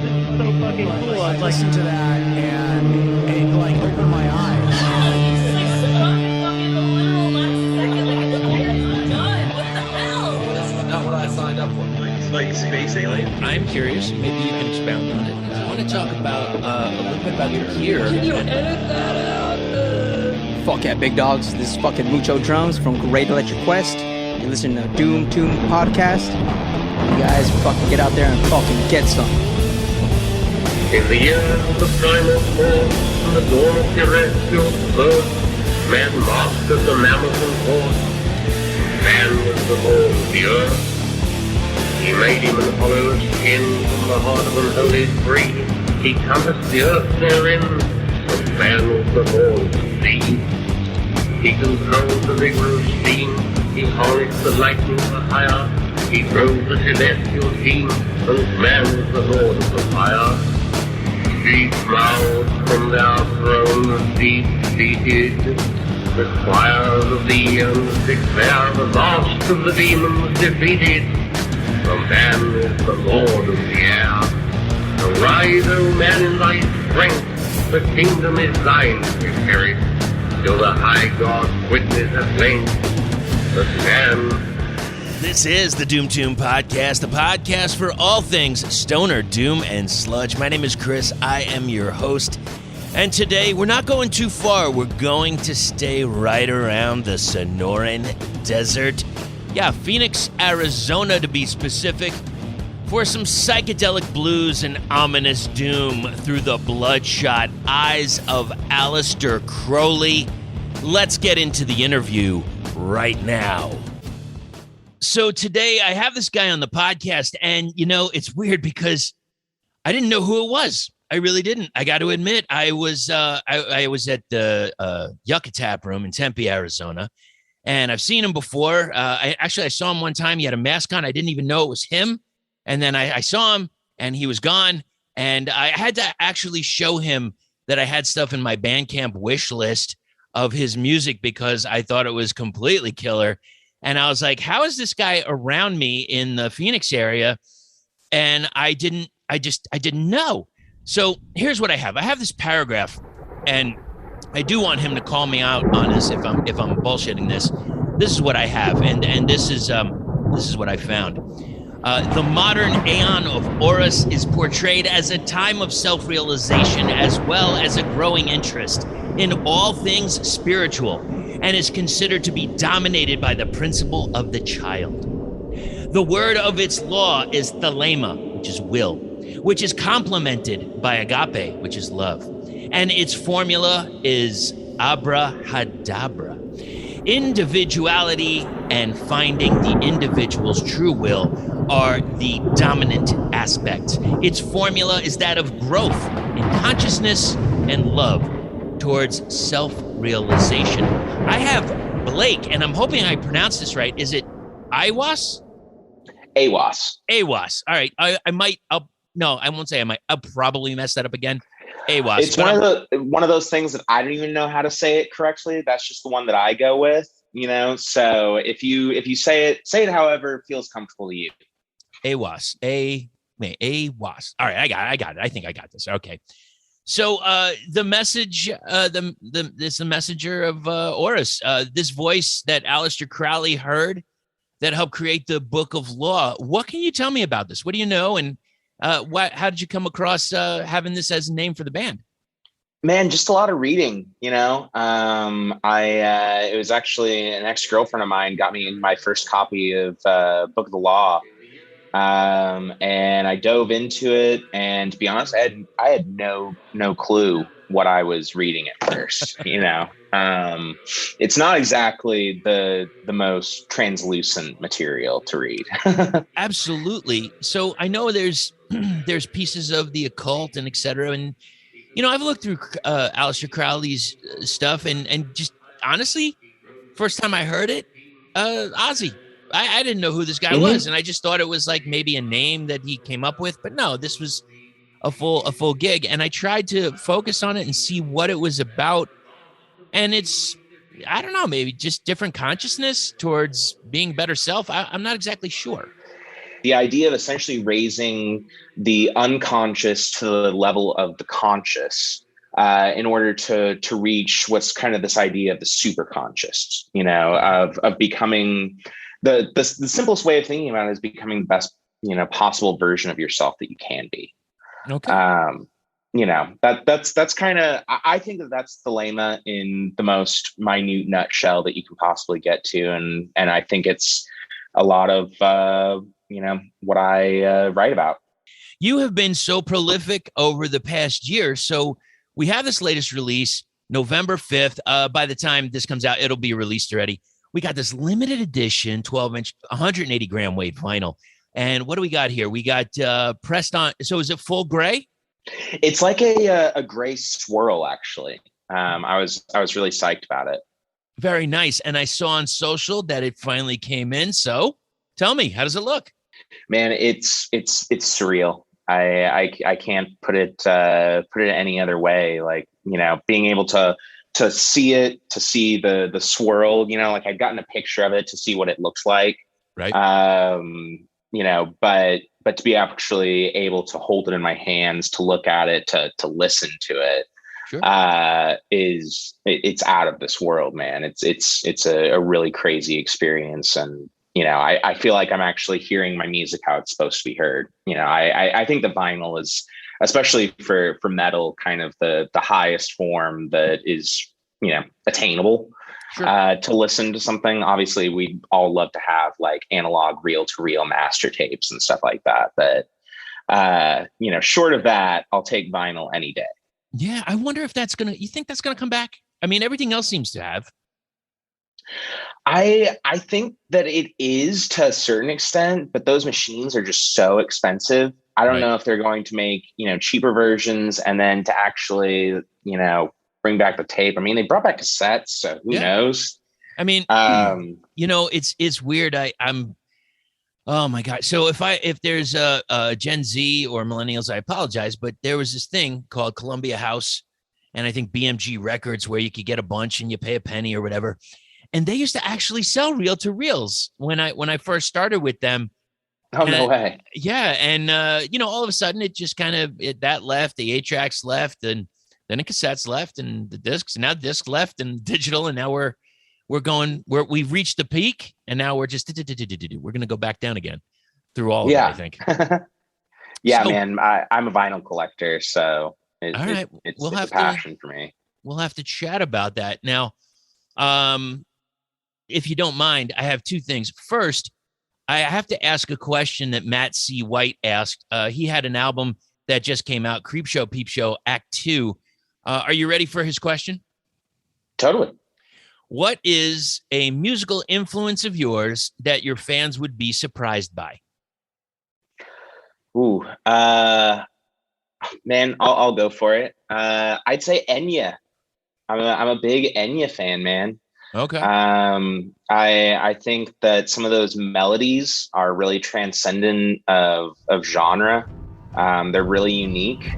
this is so fucking cool. I listened to that and it like opened my eyes. Not what I signed up for. It's like space alien. I'm curious, maybe you can expound on it. I want to talk about a little bit about your gear. Can you edit that out? Fuck yeah, big dogs. This is fucking Mucho Drums from Great Electric Quest. You listen to doomtombpodcast. You guys fucking get out there and fucking get some. In the year of the primal force, and the dawn of terrestrial birth, man mastered the Mammoth and horse. Man was the lord of the earth. He made him an hollow of skin from the heart of unholy free. He compassed the earth therein, and man was the lord of the sea. He controlled the river of steam. He harnessed the lightning for hire. He drove the celestial team, and man was the lord of the fire. Deep mouthed from their thrones, deep-seated, the choirs of the eons declare the last of the demons defeated. The man is the lord of the air. Arise, O man, in thy strength, the kingdom is thine to inherit, till the high God witness at length, that man. This is the Doom Tomb Podcast, the podcast for all things stoner, doom, and sludge. My name is Chris. I am your host. And today, we're not going too far. We're going to stay right around the Sonoran Desert. Yeah, Phoenix, Arizona to be specific, for some psychedelic blues and ominous doom through the bloodshot eyes of Aleister Crowley. Let's get into the interview right now. So today I have this guy on the podcast, and you know, it's weird because I didn't know who it was. I really didn't. I got to admit, I was at the Yucca Tap Room in Tempe, Arizona, and I've seen him before. I saw him one time. He had a mask on. I didn't even know it was him. And then I saw him, and he was gone. And I had to actually show him that I had stuff in my Bandcamp wish list of his music because I thought it was completely killer. And I was like, how is this guy around me in the Phoenix area? And I didn't know. So here's what I have. I have this paragraph, and I do want him to call me out on this if I'm bullshitting this. This is what I have, and this is what I found. The modern Aeon of Horus is portrayed as a time of self-realization as well as a growing interest in all things spiritual, and is considered to be dominated by the principle of the child. The word of its law is thelema, which is will, which is complemented by agape, which is love. And its formula is abrahadabra. Individuality and finding the individual's true will are the dominant aspects. Its formula is that of growth in consciousness and love towards self-realization. I have Blake, and I'm hoping I pronounced this right. Is it Aiwass? Aiwass. Aiwass. All right. I won't say I might. I'll probably mess that up again. Aiwass. It's one of those things that I don't even know how to say it correctly. That's just the one that I go with, you know. So if you say it however feels comfortable to you. Aiwass. Aiwass. All right, I got it. I think I got this. Okay. So the message, the messenger of Horus, this voice that Aleister Crowley heard that helped create the Book of Law. What can you tell me about this? What do you know? And how did you come across having this as a name for the band? Man, just a lot of reading, you know. It was actually an ex-girlfriend of mine got me my first copy of Book of the Law. And I dove into it, and to be honest, I had no clue what I was reading at first, you know. It's not exactly the most translucent material to read. Absolutely. So I know there's pieces of the occult and et cetera. And, you know, I've looked through Aleister Crowley's stuff, and just honestly, first time I heard it, Ozzy. I didn't know who this guy was, and I just thought it was like maybe a name that he came up with. But no, this was a full gig, and I tried to focus on it and see what it was about. And it's, I don't know, maybe just different consciousness towards being better self. I'm not exactly sure. the idea of essentially raising the unconscious to the level of the conscious in order to reach what's kind of this idea of the super conscious, of becoming the simplest way of thinking about it is becoming the best, possible version of yourself that you can be. Okay. That's kind of, I think that's the lema in the most minute nutshell that you can possibly get to. And I think it's a lot of, what I write about. You have been so prolific over the past year. So we have this latest release, November 5th. By the time this comes out, it'll be released already. We got this limited edition 12-inch, 180 gram weight vinyl. And what do we got here? We got pressed on. So is it full gray? It's like a gray swirl, actually. I was really psyched about it. Very nice. And I saw on social that it finally came in. So tell me, how does it look? Man, it's surreal. I can't put it any other way. Like, being able to see it, to see the swirl, like I'd gotten a picture of it to see what it looks like. Right. But to be actually able to hold it in my hands, to look at it, to listen to it, sure. It's out of this world, man. It's a really crazy experience. And, I feel like I'm actually hearing my music how it's supposed to be heard. I think the vinyl is, especially for metal, kind of the highest form that is, attainable. Sure. To listen to something. Obviously, we'd all love to have like analog reel-to-reel master tapes and stuff like that. But, short of that, I'll take vinyl any day. Yeah, I wonder if you think that's going to come back? I mean, everything else seems to have. I think that it is to a certain extent, but those machines are just so expensive. I don't know if they're going to make, cheaper versions and then to actually, bring back the tape. I mean, they brought back cassettes, so who knows? I mean, it's weird. I'm oh my God. So if there's a Gen Z or millennials, I apologize, but there was this thing called Columbia House and I think BMG Records where you could get a bunch and you pay a penny or whatever. And they used to actually sell reel-to-reels when I first started with them. Oh, no way. Yeah. And, all of a sudden it just kind of, that left, the 8-tracks left, and then the cassettes left and the discs, and now disc left and digital. And now we've reached the peak and now we're just, we're going to go back down again through all of it, I think. Yeah, so, man, I'm a vinyl collector. So it's a passion for me. We'll have to chat about that. Now, if you don't mind, I have two things. First, I have to ask a question that Matt C. White asked. He had an album that just came out, Creepshow, Peep Show, Act 2. Are you ready for his question? Totally. What is a musical influence of yours that your fans would be surprised by? Ooh, man, I'll go for it. I'd say Enya. I'm a big Enya fan, man. Okay. I think that some of those melodies are really transcendent of genre. They're really unique.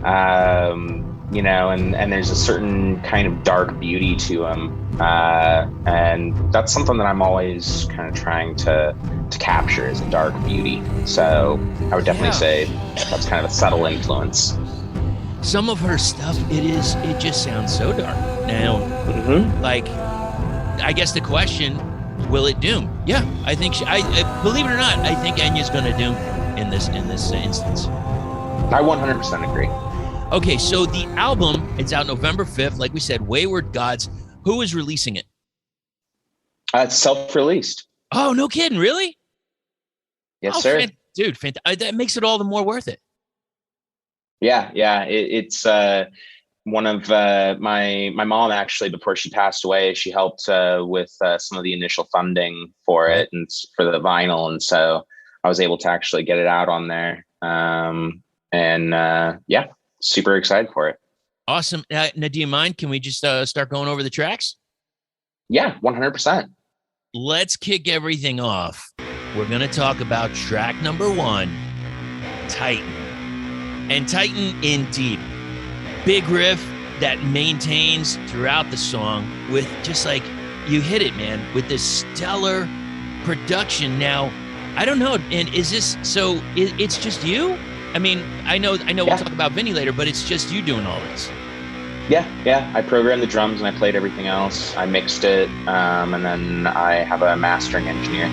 And there's a certain kind of dark beauty to them. And that's something that I'm always kind of trying to capture, is a dark beauty. So I would definitely say that's kind of a subtle influence. Some of her stuff, it just sounds so dark. Now, I guess the question, will it doom? Yeah, I think I believe it or not, I think Enya's going to doom in this instance. I 100% agree. Okay, so the album, it's out November 5th. Like we said, Wayward Gods. Who is releasing it? It's self-released. Oh, no kidding. Really? Yes, sir. Dude, that makes it all the more worth it. Yeah. It's one of my mom, actually, before she passed away, she helped with some of the initial funding for it and for the vinyl. And so I was able to actually get it out on there. Super excited for it. Awesome. Now, do you mind? Can we just start going over the tracks? Yeah, 100%. Let's kick everything off. We're going to talk about track number 1, Titan. And Titan indeed. Big riff that maintains throughout the song with just like, you hit it, man, with this stellar production. Now, I don't know. And is this so? It's just you? I mean, I know. We'll talk about Vinny later, but it's just you doing all this. Yeah. I programmed the drums and I played everything else. I mixed it, and then I have a mastering engineer.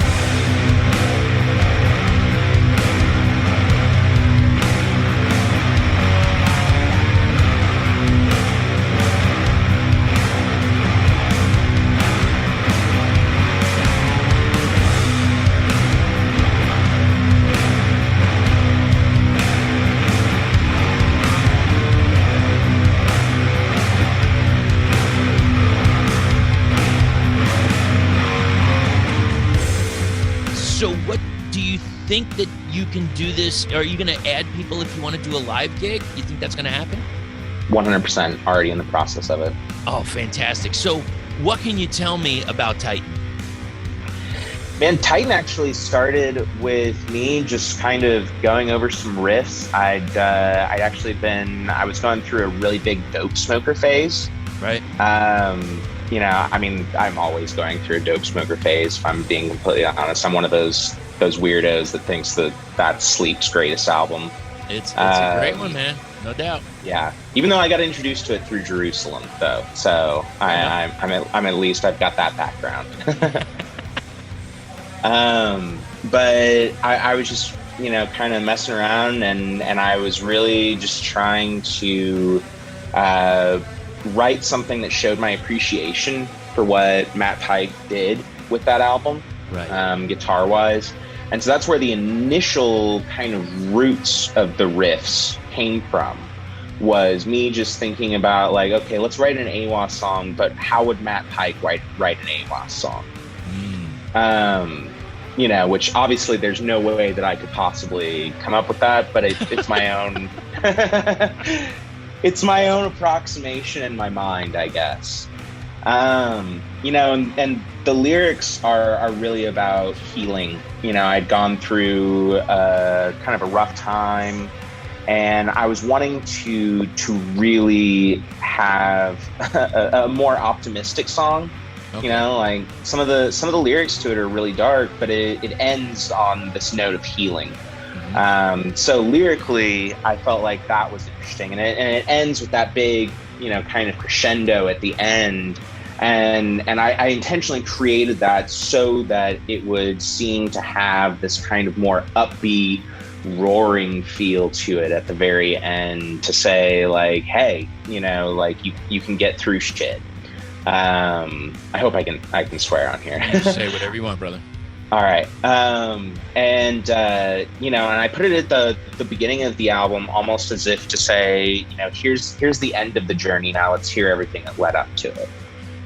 So what do you think that you can do this? Are you going to add people if you want to do a live gig? You think that's going to happen? 100% already in the process of it. Oh, fantastic. So what can you tell me about Titan? Man, Titan actually started with me just kind of going over some riffs. I was going through a really big dope smoker phase. Right. I mean, I'm always going through a dope smoker phase, if I'm being completely honest. I'm one of those weirdos that thinks that's Sleep's greatest album. It's a great one, man. No doubt. Yeah. Even though I got introduced to it through Jerusalem, though. So I'm at least I've got that background. But I was just, kind of messing around and I was really just trying to write something that showed my appreciation for what Matt Pike did with that album, right? Guitar wise. And so that's where the initial kind of roots of the riffs came from, was me just thinking about like, okay, let's write an Aiwass song, but how would Matt Pike write an Aiwass song? Which obviously there's no way that I could possibly come up with that, but it's my own, it's my own approximation in my mind, I guess. And the lyrics are really about healing. I'd gone through kind of a rough time, and I was wanting to really have a more optimistic song. Okay. Like some of the lyrics to it are really dark, but it ends on this note of healing. So lyrically, I felt like that was interesting, and it ends with that big, kind of crescendo at the end. And I intentionally created that so that it would seem to have this kind of more upbeat, roaring feel to it at the very end, to say like, hey, like you can get through shit. I hope I can swear on here. Say whatever you want, brother. All right. And I put it at the beginning of the album, almost as if to say, here's the end of the journey. Now let's hear everything that led up to it.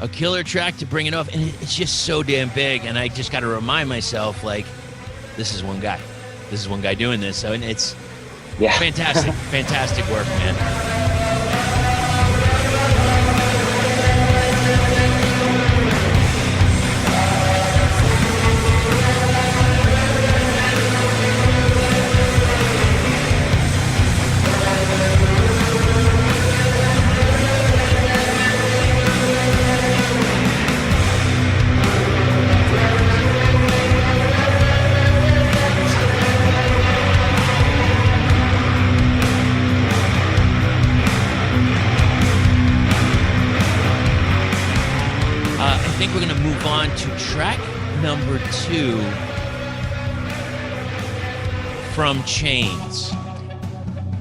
A killer track to bring it off, and it's just so damn big. And I just got to remind myself, like, this is one guy. This is one guy doing this. So, and it's fantastic, fantastic work, man. I think we're going to move on to track number 2 from Chains.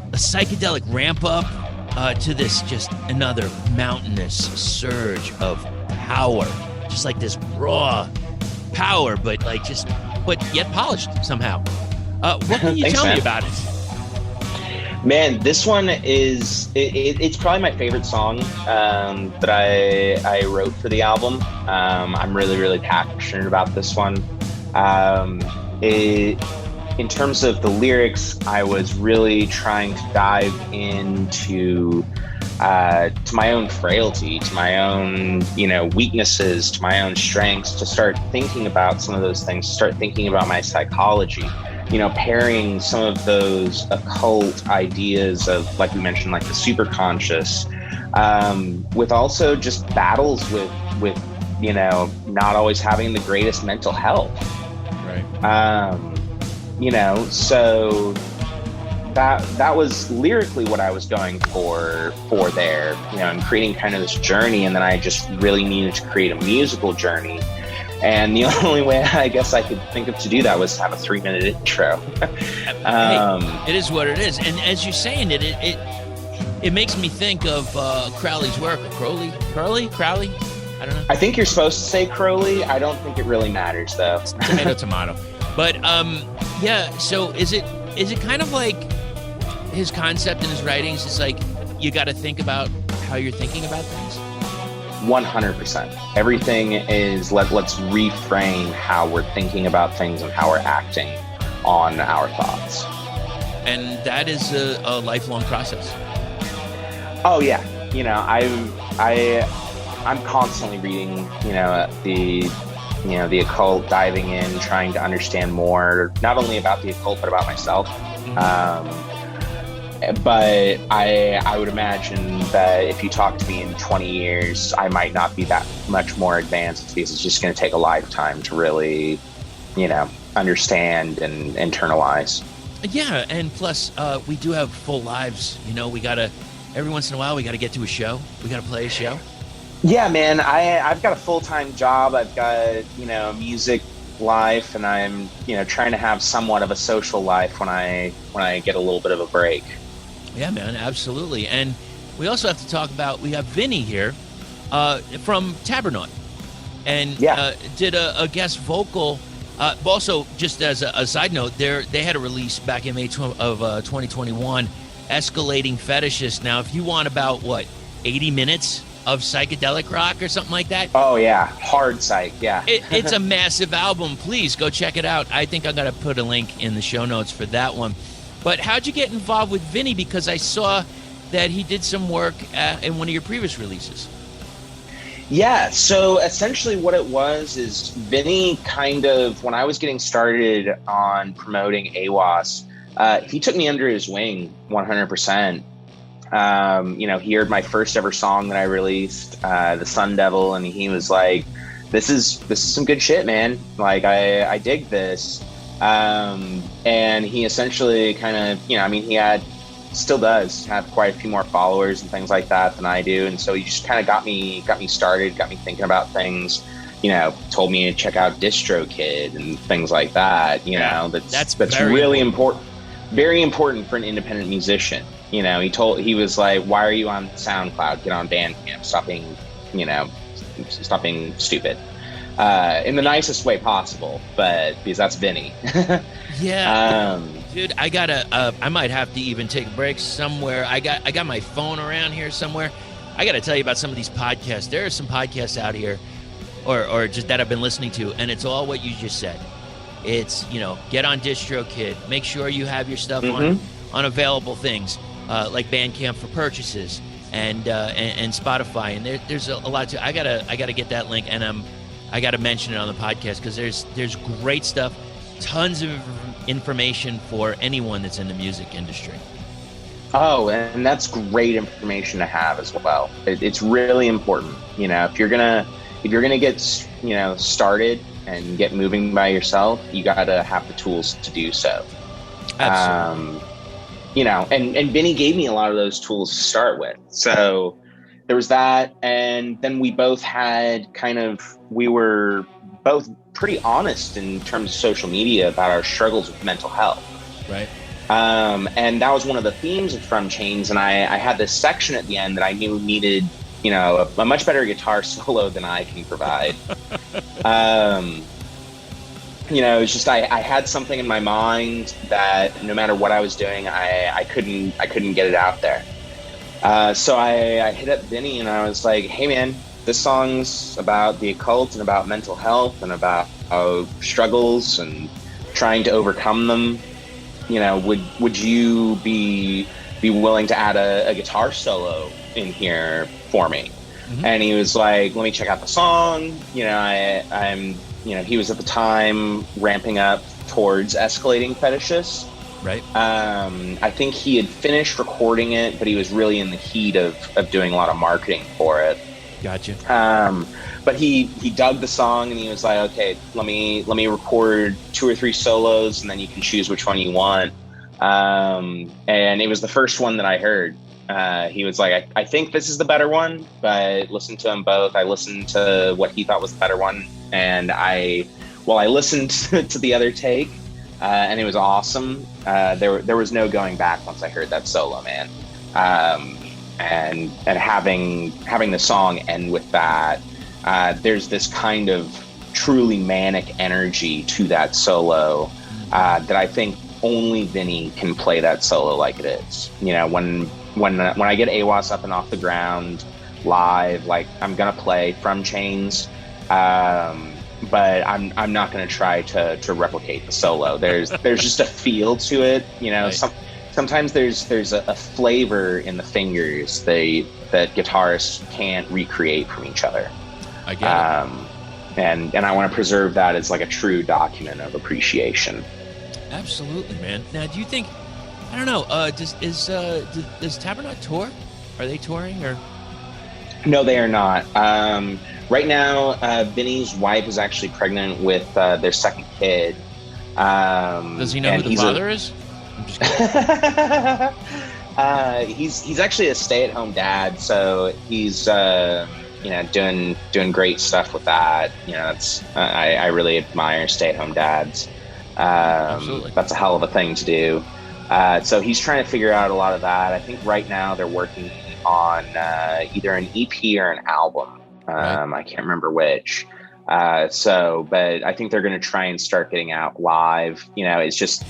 A psychedelic ramp up to this, just another mountainous surge of power. Just like this raw power, but yet polished somehow. What can you tell me about it? Man, this one is, it's probably my favorite song that I wrote for the album. I'm really, really passionate about this one. In terms of the lyrics, I was really trying to dive into to my own frailty, to my own, weaknesses, to my own strengths, to start thinking about some of those things, to start thinking about my psychology. Pairing some of those occult ideas of, like we mentioned, like the superconscious, with also just battles with not always having the greatest mental health. Right. So that was lyrically what I was going for there, and creating kind of this journey. And then I just really needed to create a musical journey. And the only way I guess I could think of to do that was to have a 3-minute intro. Hey, it is what it is. And as you're saying it makes me think of Crowley's work. Crowley? I don't know. I think you're supposed to say Crowley. I don't think it really matters, though. Tomato. But so is it kind of like his concept in his writings is like you got to think about how you're thinking about things? 100%. Everything is let's reframe how we're thinking about things and how we're acting on our thoughts. And that is a lifelong process. Oh yeah, I'm constantly reading, the occult, diving in, trying to understand more, not only about the occult but about myself. But I would imagine that if you talk to me in 20 years, I might not be that much more advanced because it's just going to take a lifetime to really, understand and internalize. Yeah, and plus we do have full lives. We gotta every once in a while we gotta get to a show. We gotta play a show. Yeah, man. I've got a full-time job. I've got a music life, and I'm trying to have somewhat of a social life when I get a little bit of a break. Yeah, man, absolutely. And we also have to talk about, we have Vinny here from Tabernaut, and did a guest vocal. Also, just as a side note, they had a release back in May of 2021, Escalating Fetishist. Now, if you want about, 80 minutes of psychedelic rock or something like that? Oh, yeah. Hard psych, yeah. It's a massive album. Please go check it out. I think I'm going to put a link in the show notes for that one. But how'd you get involved with Vinny? Because I saw that he did some work in one of your previous releases. Yeah, so essentially what it was is Vinny kind of, when I was getting started on promoting Aiwass, he took me under his wing 100%. He heard my first ever song that I released, The Sun Devil, and he was like, this is some good shit, man. Like, I dig this. And he essentially kind of, still does have quite a few more followers and things like that than I do. And so he just kind of got me started, got me thinking about things, told me to check out DistroKid and things like that. That's really important. Very important for an independent musician. He was like, why are you on SoundCloud? Get on Bandcamp. Stop being stupid. In the nicest way possible, but because that's Vinny. Yeah. Dude, I might have to even take a break somewhere. I got my phone around here somewhere. I got to tell you about some of these podcasts. There are some podcasts out here or just that I've been listening to, and it's all what you just said. It's, get on DistroKid. Make sure you have your stuff on available things, like Bandcamp for purchases and Spotify. And there's a lot to, I gotta get that link, and I gotta mention it on the podcast because there's great stuff, tons of information for anyone that's in the music industry. Oh, and that's great information to have as well. It's really important. If you're gonna get started and get moving by yourself, you gotta have the tools to do so. Absolutely. And Vinny gave me a lot of those tools to start with. So there was that, and then we both had we were both pretty honest in terms of social media about our struggles with mental health. Right. And that was one of the themes of From Chains, and I had this section at the end that I knew needed, a much better guitar solo than I can provide. It's just I had something in my mind that no matter what I was doing, I couldn't get it out there. So I hit up Vinny and I was like, hey man, this song's about the occult and about mental health and about struggles and trying to overcome them. Would you be willing to add a guitar solo in here for me? Mm-hmm. And he was like, let me check out the song. He was at the time ramping up towards Escalating Fetishist. Right. I think he had finished recording it, but he was really in the heat of doing a lot of marketing for it. Gotcha. But he dug the song and he was like, okay, let me record 2 or 3 solos and then you can choose which one you want. And it was the first one that I heard. He was like, I think this is the better one, but listen to them both. I listened to what he thought was the better one, and I listened to the other take, and it was awesome. There was no going back once I heard that solo, man. And having the song end with that, there's this kind of truly manic energy to that solo that I think only Vinny can play that solo like it is. You know, when I get Aiwass up and off the ground live, like I'm gonna play From Chains, but I'm not gonna try to replicate the solo. There's just a feel to it, you know. Right. Sometimes there's a flavor in the fingers that guitarists can't recreate from each other. I get it. And I want to preserve that as like a true document of appreciation. Absolutely, man. Now, do you think? I don't know. Does Tabernaut tour? Are they touring or? No, they are not. Right now, Vinny's wife is actually pregnant with their second kid. Does he know who the father is? I'm just kidding. He's actually a stay-at-home dad, so he's doing great stuff with that. You know, it's I really admire stay-at-home dads. Absolutely. That's a hell of a thing to do. So he's trying to figure out a lot of that. I think right now they're working on either an EP or an album. Right. I can't remember which. But I think they're going to try and start getting out live. You know, it's just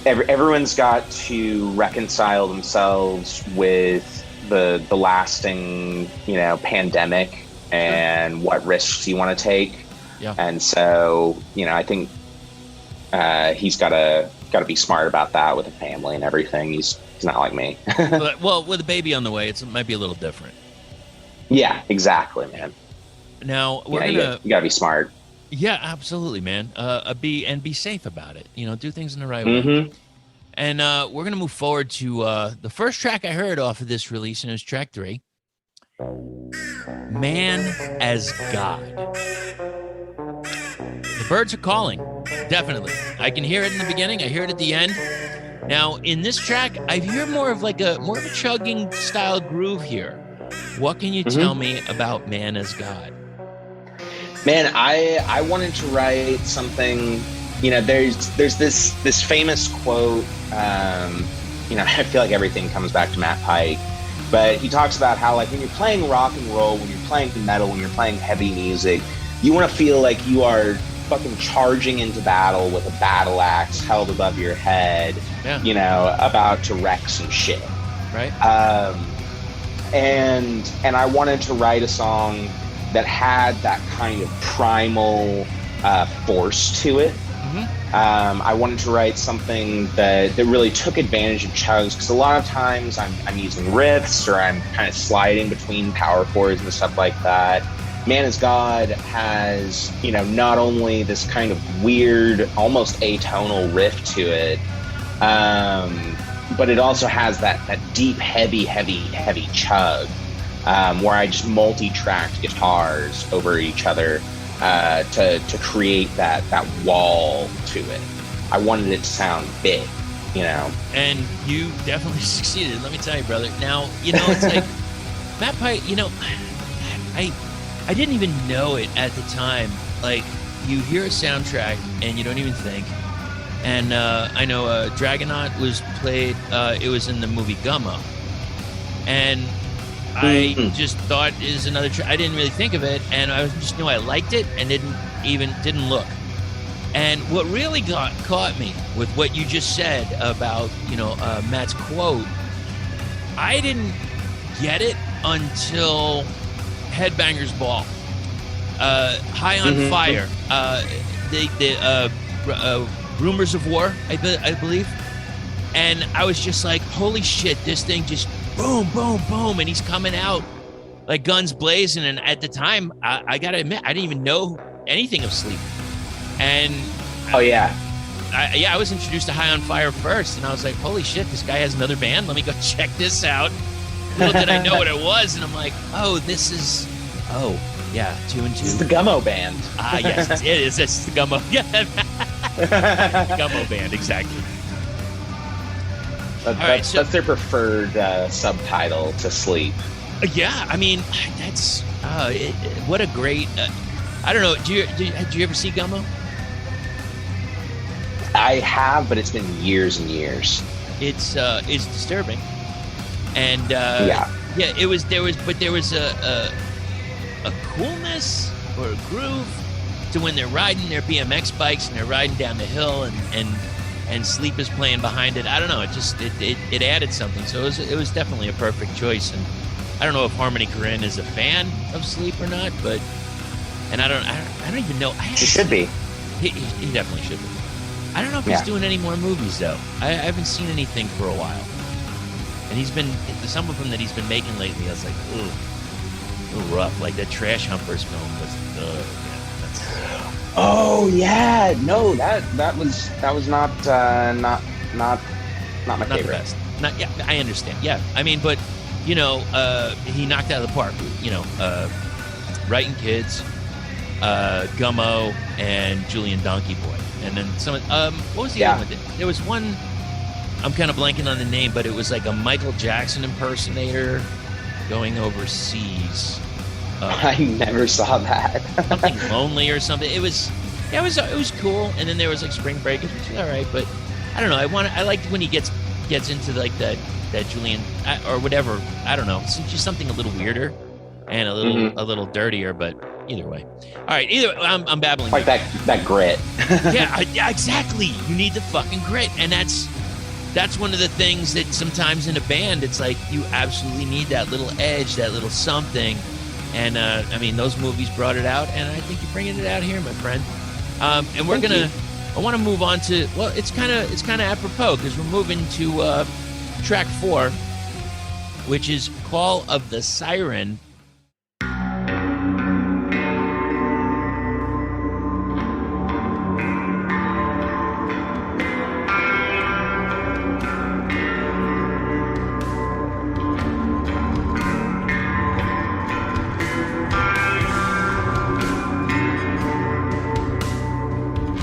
everyone's got to reconcile themselves with the lasting, you know, pandemic and what risks you want to take. Yeah. And so, you know, I think he's got to be smart about that with a family and everything. He's not like me. Well, with a baby on the way, it might be a little different. Yeah, exactly, man. Now You gotta be smart. Yeah, absolutely, man. Be safe about it. You know, do things in the right Mm-hmm. way. And we're gonna move forward to the first track I heard off of this release, and it was track 3, "Man as God." The birds are calling, definitely. I can hear it in the beginning. I hear it at the end. Now, in this track, I hear more of a chugging style groove here. What can you tell me about "Man as God"? Man, I wanted to write something. You know, there's this famous quote. You know, I feel like everything comes back to Matt Pike, but he talks about how, like, when you're playing rock and roll, when you're playing metal, when you're playing heavy music, you want to feel like you are fucking charging into battle with a battle axe held above your head. Yeah. You know, about to wreck some shit. Right. And I wanted to write a song that had that kind of primal force to it. I wanted to write something that really took advantage of chugs, because a lot of times I'm using riffs or I'm kind of sliding between power chords and stuff like that. "Man as God" has, you know, not only this kind of weird, almost atonal riff to it, but it also has that deep, heavy chug, where I just multi-tracked guitars over each other to create that wall to it. I wanted it to sound big, you know. And you definitely succeeded, let me tell you, brother. Now, you know, it's like Matt Pike, you know, I didn't even know it at the time. Like, you hear a soundtrack and you don't even think. And I know Dragonaut was played, it was in the movie Gummo. And I just thought it was another I didn't really think of it, and I just knew I liked it and didn't look. And what really caught me with what you just said about, you know, Matt's quote, I didn't get it until Headbangers Ball, High on Fire, the Rumors of War, I believe. And I was just like, holy shit, this thing just boom, boom, boom, and he's coming out like guns blazing. And at the time, I gotta admit, I didn't even know anything of Sleep. And I was introduced to High on Fire first, and I was like, holy shit, this guy has another band. Let me go check this out. little did I know what it was, and I'm like, oh, this is, oh, yeah, 2 and 2. It's the Gummo band. Ah, yes, it is. It's the Gummo. Yeah, Gummo band, exactly. That's their preferred subtitle to sleep. Yeah, I mean, that's what a great. I don't know. Did you ever see Gummo? I have, but it's been years and years. It's disturbing, and it was there was a coolness or a groove to when they're riding their BMX bikes and they're riding down the hill and Sleep is playing behind it. I don't know. It just it added something. So it was definitely a perfect choice. And I don't know if Harmony Korine is a fan of Sleep or not, but I don't even know. He should be. He definitely should be. I don't know if he's doing any more movies though. I haven't seen anything for a while. And he's been some of them that he's been making lately. I was like, ooh, a little rough. Like that Trash Humpers film was. Oh yeah, no, that was not my favorite. The best. I understand. Yeah, I mean, but he knocked out of the park. Writing Kids, Gummo, and Julian Donkey Boy, and then some. What was the other one? There was one. I'm kind of blanking on the name, but it was like a Michael Jackson impersonator going overseas. I never saw that. Something Lonely or something. It was cool. And then there was like Spring Breakers, which is all right. But I don't know. I liked when he gets into like that Julian or whatever. I don't know. It's just something a little weirder and a little dirtier. But either way, all right. I'm babbling. Like that grit. yeah, exactly. You need the fucking grit, and that's one of the things that sometimes in a band, it's like you absolutely need that little edge, that little something. And I mean, those movies brought it out, and I think you're bringing it out here, my friend. And I want to move on to. Well, it's kind of apropos because we're moving to track 4, which is "Call of the Siren."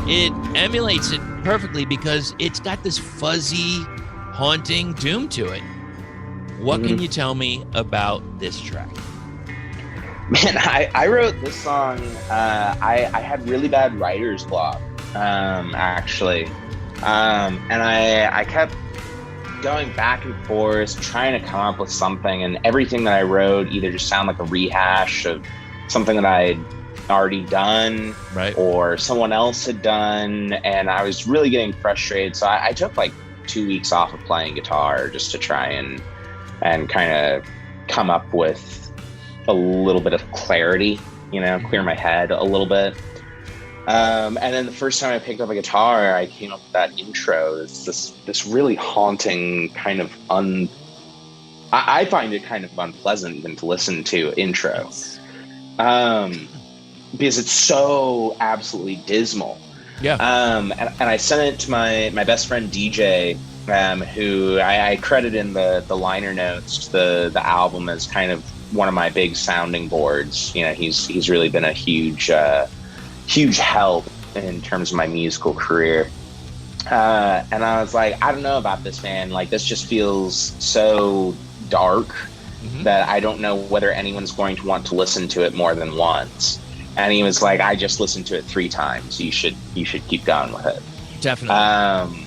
It emulates it perfectly because it's got this fuzzy, haunting doom to it. What can you tell me about this track? Man, I wrote this song. I had really bad writer's block, actually. And I kept going back and forth, trying to come up with something. And everything that I wrote either just sounded like a rehash of something that I'd already done, right, or someone else had done, and I was really getting frustrated. So I took like 2 weeks off of playing guitar just to try and kind of come up with a little bit of clarity, clear my head a little bit. And then the first time I picked up a guitar, I came up with that intro. It's this really haunting kind of I find it kind of unpleasant even to listen to intro. Because it's so absolutely dismal. Yeah. And I sent it to my best friend DJ, who I credit in the liner notes to the album as kind of one of my big sounding boards. He's really been a huge help in terms of my musical career. And I was like, I don't know about this, man. Like, this just feels so dark that I don't know whether anyone's going to want to listen to it more than once. And he was like, I just listened to it 3 times. You should keep going with it. Definitely.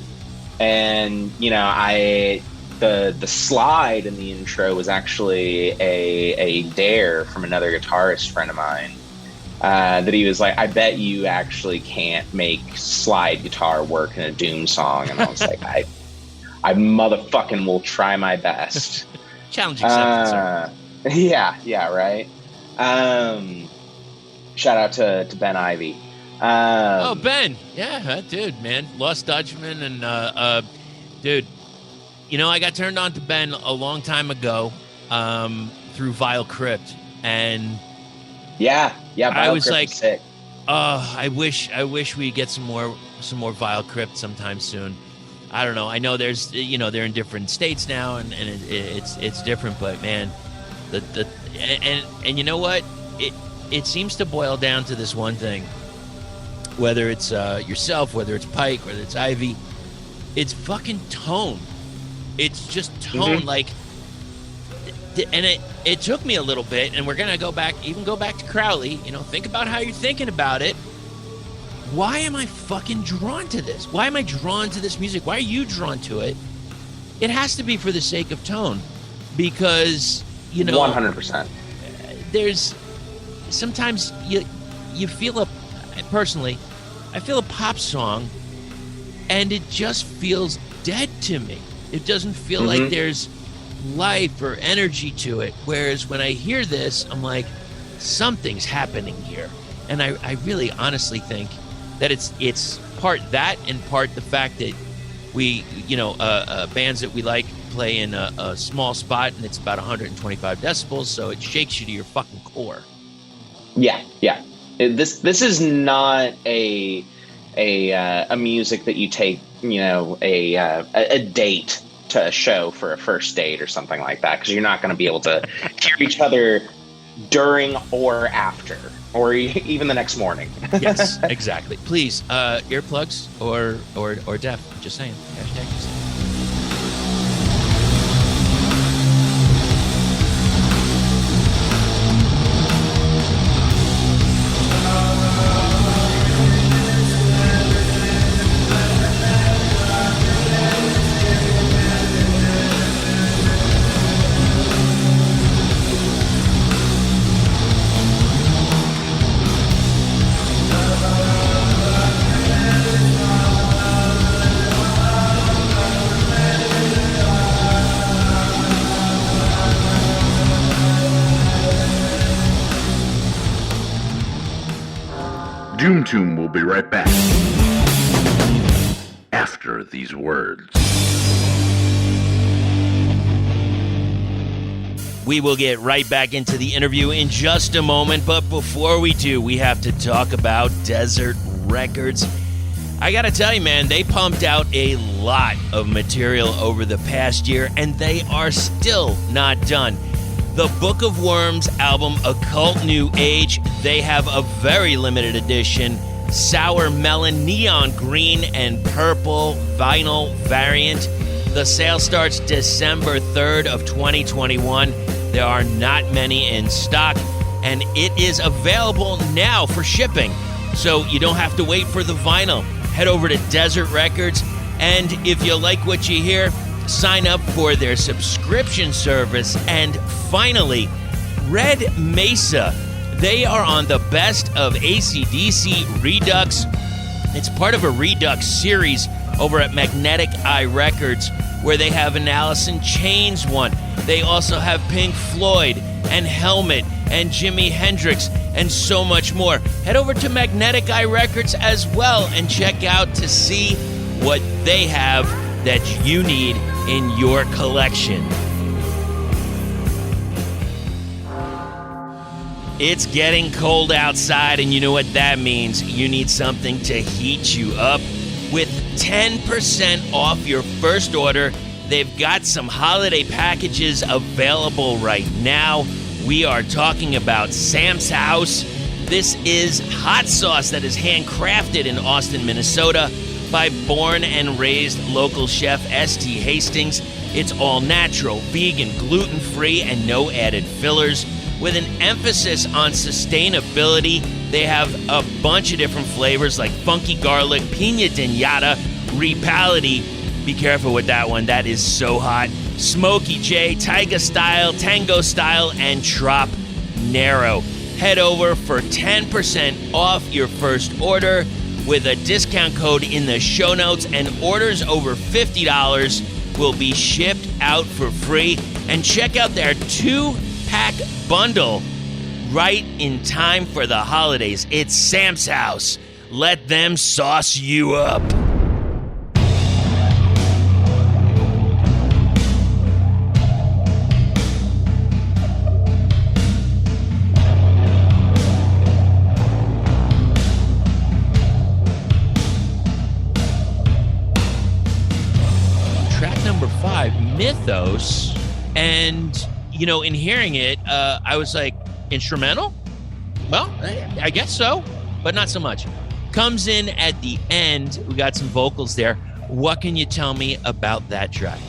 And the slide in the intro was actually a dare from another guitarist friend of mine. That he was like, I bet you actually can't make slide guitar work in a Doom song. And I was like, I motherfucking will try my best. Challenge accepted, sir. Yeah, right. Shout out to Ben Ivy. Ben. Yeah, dude, man. Lost Dutchman. And, dude, I got turned on to Ben a long time ago through Vile Crypt. And yeah, I was like, I wish we get some more Vile Crypt sometime soon. I don't know. I know there's, they're in different states now, and it's different. But man, and you know what? It seems to boil down to this one thing. Whether it's yourself, whether it's Pike, whether it's Ivy, it's fucking tone. It's just tone. Like, and it took me a little bit, and we're gonna go back to Crowley. Think about how you're thinking about it. Why am I fucking drawn to this? Why am I drawn to this music? Why are you drawn to it? It has to be for the sake of tone, because 100%. There's sometimes you feel personally, I feel a pop song, and it just feels dead to me. It doesn't feel like there's life or energy to it. Whereas when I hear this, I'm like, something's happening here. And I really honestly think that it's part that and part the fact that we, bands that we like play in a small spot, and it's about 125 decibels, so it shakes you to your fucking core. Yeah. This is not a music that you take, a date to a show for a first date or something like that, because you're not going to be able to hear each other during or after, or even the next morning. Yes, exactly. Please, earplugs or deaf. Just saying. Hashtag just saying. Doom will be right back after these words. We will get right back into the interview in just a moment, but before we do, we have to talk about Desert Records. I gotta tell you, man, they pumped out a lot of material over the past year, and they are still not done. The Book of Worms album, Occult New Age, they have a very limited edition sour melon, neon green, and purple vinyl variant. The sale starts December 3rd of 2021. There are not many in stock, and it is available now for shipping, so you don't have to wait for the vinyl. Head over to Desert Records, and if you like what you hear, sign up for their subscription service. And finally, Red Mesa. They are on the Best of AC/DC Redux. It's part of a Redux series over at Magnetic Eye Records, where they have an Alice in Chains one. They also have Pink Floyd and Helmet and Jimi Hendrix and so much more. Head over to Magnetic Eye Records as well and check out to see what they have that you need in your collection. It's getting cold outside, and you know what that means. You need something to heat you up. With 10% off your first order, they've got some holiday packages available right now. We are talking about Sam's House. This is hot sauce that is handcrafted in Austin, Minnesota by born and raised local chef S.T. Hastings. It's all natural, vegan, gluten-free, and no added fillers. With an emphasis on sustainability, they have a bunch of different flavors like funky garlic, pina dinata, repality. Be careful with that one, that is so hot. Smoky J, Taiga style, Tango style, and Trop Narrow. Head over for 10% off your first order with a discount code in the show notes, and orders over $50 will be shipped out for free. And check out their 2-pack bundle right in time for the holidays. It's Sam's House. Let them sauce you up. number 5, Mythos. And, you know, in hearing it, I was like, instrumental? Well, I guess so, but not so much. Comes in at the end. We got some vocals there. What can you tell me about that track?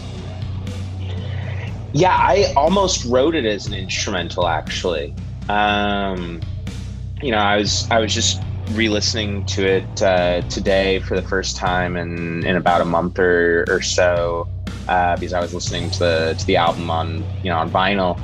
Yeah, I almost wrote it as an instrumental, actually. You know, I was just re-listening to it today for the first time in about a month or so, because I was listening to the album on vinyl,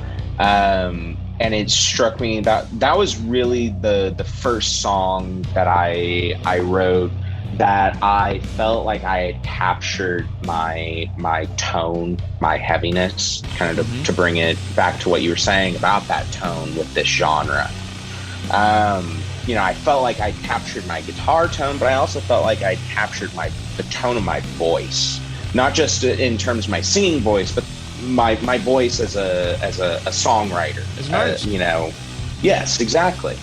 and it struck me that was really the first song that I wrote that I felt like I had captured my tone, my heaviness, kind of to bring it back to what you were saying about that tone with this genre. You know, I felt like I captured my guitar tone, but I also felt like I captured the tone of my voice, not just in terms of my singing voice, but my voice as a songwriter. As an artist. You know, yes, exactly.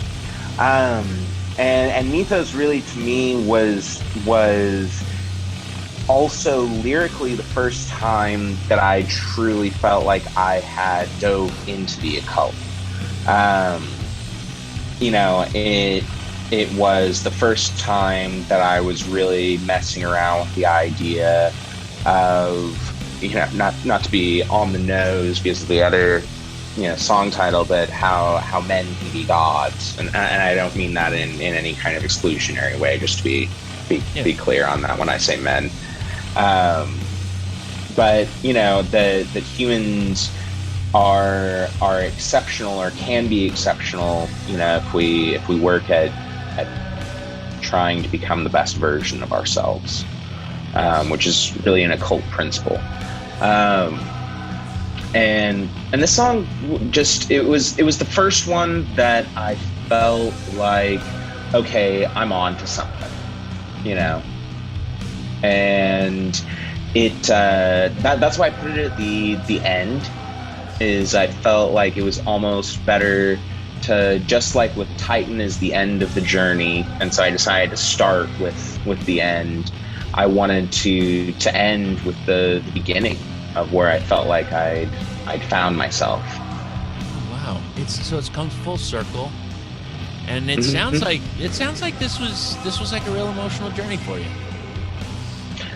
And Mythos really to me was also lyrically the first time that I truly felt like I had dove into the occult. You know, it was the first time that I was really messing around with the idea of, you know, not to be on the nose because of the other, you know, song title, but how men can be gods, and I don't mean that in any kind of exclusionary way, just to be clear on that when I say men. But you know, that humans are exceptional, or can be exceptional, you know, if we work at trying to become the best version of ourselves, which is really an occult principle. And this song just, it was the first one that I felt like, okay, I'm on to something, you know. And it that's why I put it at the end, is I felt like it was almost better to, just like with Titan is the end of the journey, and so I decided to start with the end. I wanted to end with the beginning of where I felt like I'd found myself. Wow, it's come full circle, and it sounds like this was like a real emotional journey for you.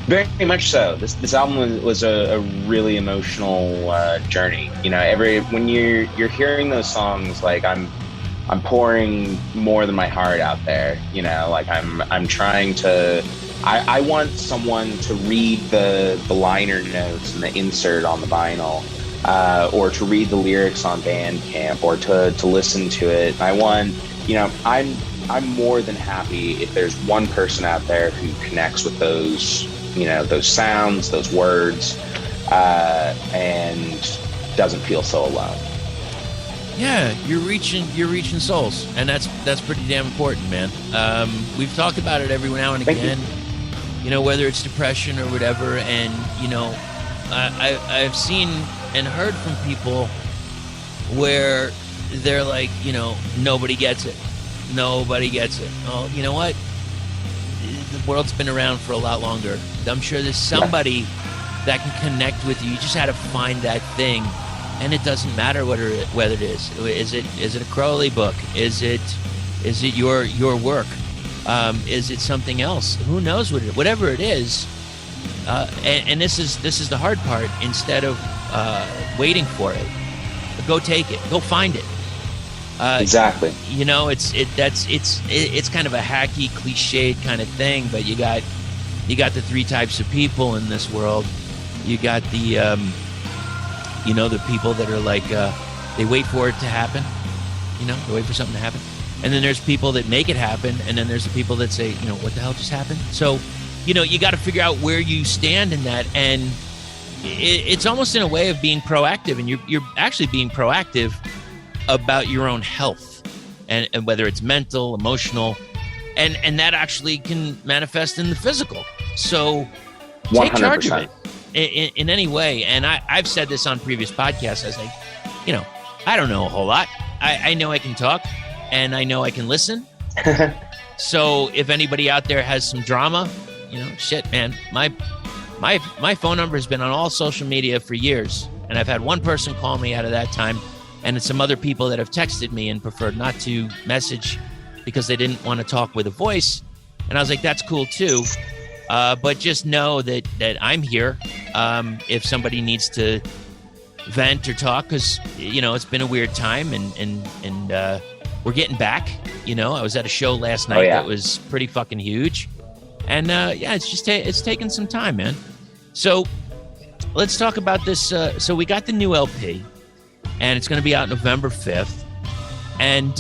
Very much so. This album was a really emotional journey. You know, when you're hearing those songs, like I'm pouring more than my heart out there. You know, like I'm trying to. I want someone to read the liner notes and the insert on the vinyl, or to read the lyrics on Bandcamp, or to listen to it. I want, you know, I'm more than happy if there's one person out there who connects with those, you know, those sounds, those words, and doesn't feel so alone. Yeah, you're reaching souls, and that's pretty damn important, man. We've talked about it every now and again. You know, whether it's depression or whatever, and you know, I've seen and heard from people where they're like, you know, nobody gets it. Oh, you know what? The world's been around for a lot longer. I'm sure there's somebody that can connect with you. You just had to find that thing, and it doesn't matter whether it is. Is it a Crowley book? Is it your work? Is it something else? Who knows whatever it is. And this is the hard part. Instead of waiting for it, go take it. Go find it. Exactly. You know, it's kind of a hacky, cliched kind of thing, but you got the three types of people in this world. You got the you know, the people that are like they wait for it to happen. You know, they wait for something to happen. And then there's people that make it happen, and then there's the people that say, you know, what the hell just happened? So, you know, you got to figure out where you stand in that, and it's almost in a way of being proactive, and you're actually being proactive about your own health, and whether it's mental, emotional, and that actually can manifest in the physical. So take 100%. charge of it in any way. And I've said this on previous podcasts. I was like, you know, I don't know a whole lot. I know I can talk, and I know I can listen. So if anybody out there has some drama, you know, shit, man, my my phone number has been on all social media for years, and I've had one person call me out of that time, and it's some other people that have texted me and preferred not to message because they didn't want to talk with a voice. And I was like, that's cool too. But just know that I'm here if somebody needs to vent or talk, because it's been a weird time, and we're getting back. I was at a show last night that was pretty fucking huge, and it's just it's taken some time, man. So let's talk about this. So we got the new LP, and it's going to be out November 5th, and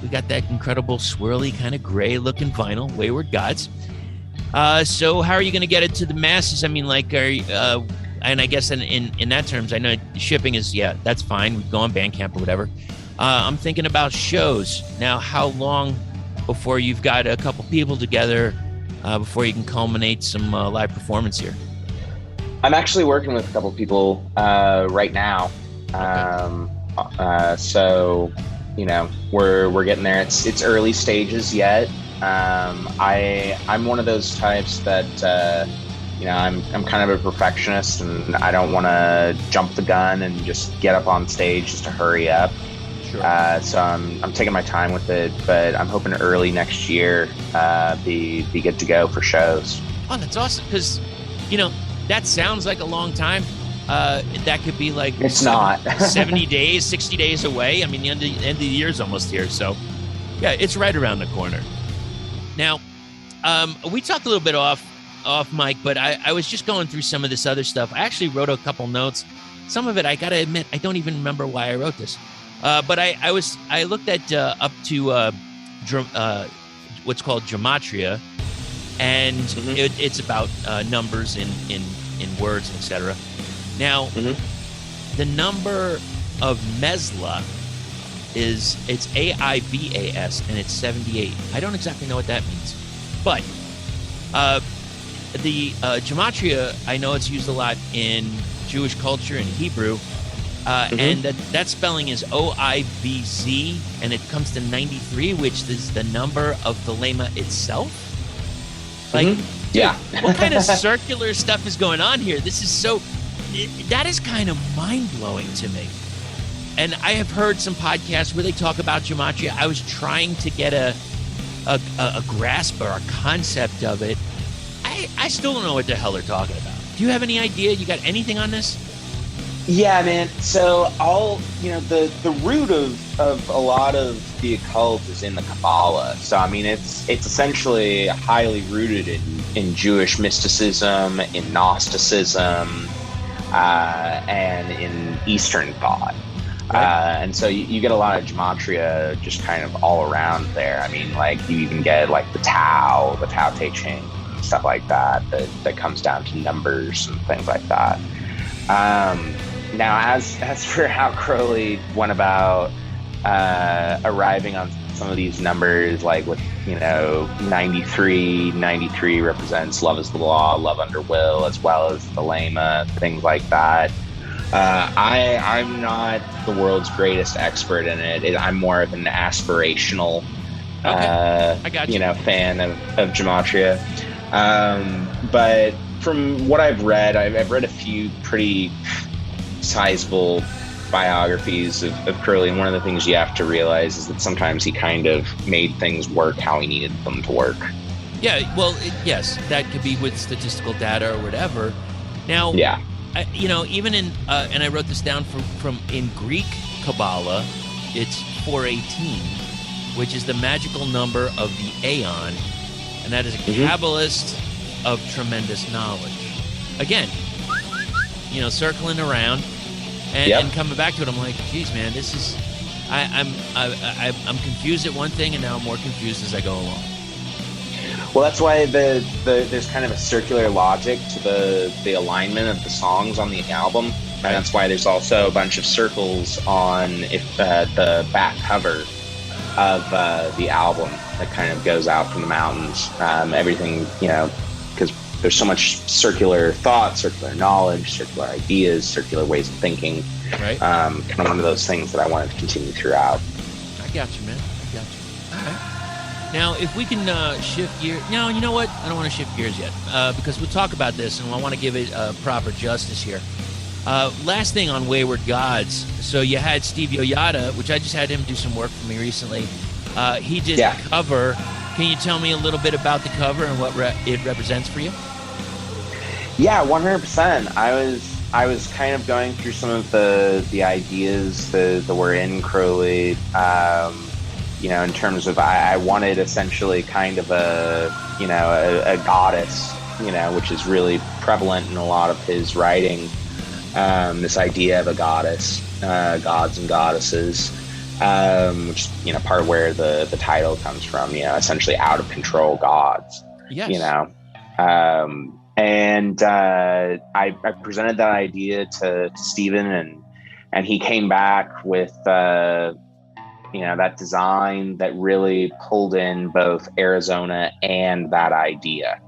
we got that incredible swirly kind of gray looking vinyl, Wayward Gods. So how are you going to get it to the masses? I mean, like, and I guess in that terms, I know shipping is, that's fine. We go on Bandcamp or whatever. I'm thinking about shows. Now, how long before you've got a couple people together before you can culminate some live performance here? I'm actually working with a couple people right now. So, we're getting there. It's early stages yet. I'm one of those types that, I'm kind of a perfectionist, and I don't want to jump the gun and just get up on stage just to hurry up. Sure. So I'm taking my time with it, but I'm hoping early next year be good to go for shows. Oh, that's awesome, because that sounds like a long time. That could be like it's not 70 days, 60 days away. I mean, the end of the year is almost here, so yeah, it's right around the corner. Now, we talked a little bit off mic, but I was just going through some of this other stuff. I actually wrote a couple notes. Some of it, I gotta admit, I don't even remember why I wrote this. But I looked at up to what's called Gematria, and it's about numbers in words, etc. Now, the number of Mesla it's Aiwass, and it's 78. I don't exactly know what that means, but the Gematria, I know it's used a lot in Jewish culture and Hebrew, and that spelling is OIVZ, and it comes to 93, which is the number of the lema itself. Like, dude, what kind of circular stuff is going on here? This is that is kind of mind-blowing to me. And I have heard some podcasts where they talk about Gematria. I was trying to get a grasp or a concept of it. I still don't know what the hell they're talking about. Do you have any idea? You got anything on this? Yeah, man. So the root of a lot of the occult is in the Kabbalah. So I mean, it's essentially highly rooted in Jewish mysticism, in Gnosticism, and in Eastern thought. Right. And so you get a lot of Gematria just kind of all around there. I mean, like, you even get like the Tao Te Ching, stuff like that comes down to numbers and things like that. Now, as for how Crowley went about arriving on some of these numbers, like with 93 represents love is the law, love under will, as well as the lema, things like that. I'm not the world's greatest expert in it. I'm more of an aspirational, I got you. Fan of Gematria. But from what I've read, I've read a few pretty sizable biographies of Crowley, and one of the things you have to realize is that sometimes he kind of made things work how he needed them to work. Yeah, well, yes, that could be with statistical data or whatever. Now, even in and I wrote this down from in Greek Kabbalah, it's 418, which is the magical number of the Aeon, and that is a Kabbalist of tremendous knowledge. Again, circling around and coming back to it. I'm like, geez, man, this is. I'm confused at one thing, and now I'm more confused as I go along. Well, that's why there's kind of a circular logic to the alignment of the songs on the album, and that's why there's also a bunch of circles on the back cover of the album that kind of goes out from the mountains. Everything, because there's so much circular thought, circular knowledge, circular ideas, circular ways of thinking. Right. Kind of one of those things that I wanted to continue throughout. I got you, man. I got you. All right. Now, if we can shift gears. No, you know what? I don't want to shift gears yet because we'll talk about this, and I want to give it proper justice here. Last thing on Wayward Gods. So you had Steve Yolatta, which I just had him do some work for me recently. He did a cover. Can you tell me a little bit about the cover and what it represents for you? Yeah, 100%. I was kind of going through some of the ideas that were in Crowley, in terms of I wanted essentially kind of a goddess, which is really prevalent in a lot of his writing. This idea of a goddess, gods and goddesses, which is, part where the title comes from, essentially out of control gods, yes. And I presented that idea to Stephen, and he came back with that design that really pulled in both Arizona and that idea.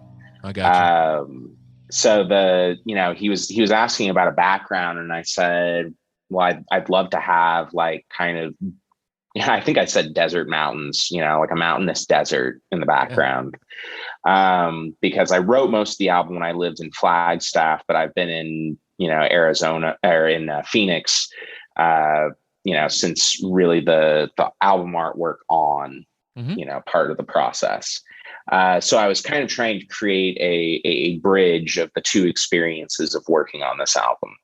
I got you. So he was asking about a background, and I said, well, I'd love to have like kind of, I think I said desert mountains, like a mountainous desert in the background. Because I wrote most of the album when I lived in Flagstaff, but I've been in, Arizona or in Phoenix, since really the album artwork on, part of the process. So I was kind of trying to create a bridge of the two experiences of working on this album.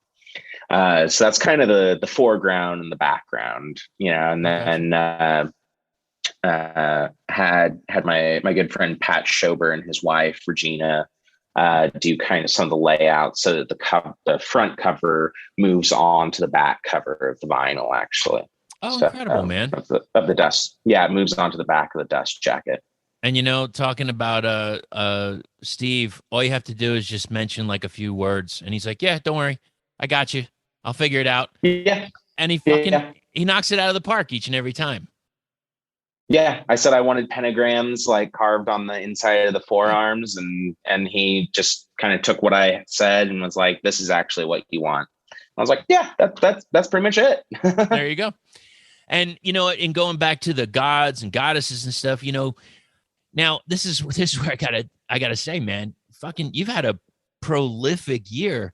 So that's kind of the foreground and the background, and then had my good friend Pat Schober and his wife Regina do kind of some of the layout so that the front cover moves on to the back cover of the vinyl, actually. Oh, so, incredible, man! Of the dust, yeah, it moves on to the back of the dust jacket. And talking about Steve, all you have to do is just mention like a few words, and he's like, "Yeah, don't worry, I got you. I'll figure it out." Yeah, and he knocks it out of the park each and every time. Yeah, I said I wanted pentagrams like carved on the inside of the forearms, and he just kind of took what I said and was like, "This is actually what you want." I was like, "Yeah, that's pretty much it." There you go. And in going back to the gods and goddesses and stuff, now this is where I gotta say, man, fucking, you've had a prolific year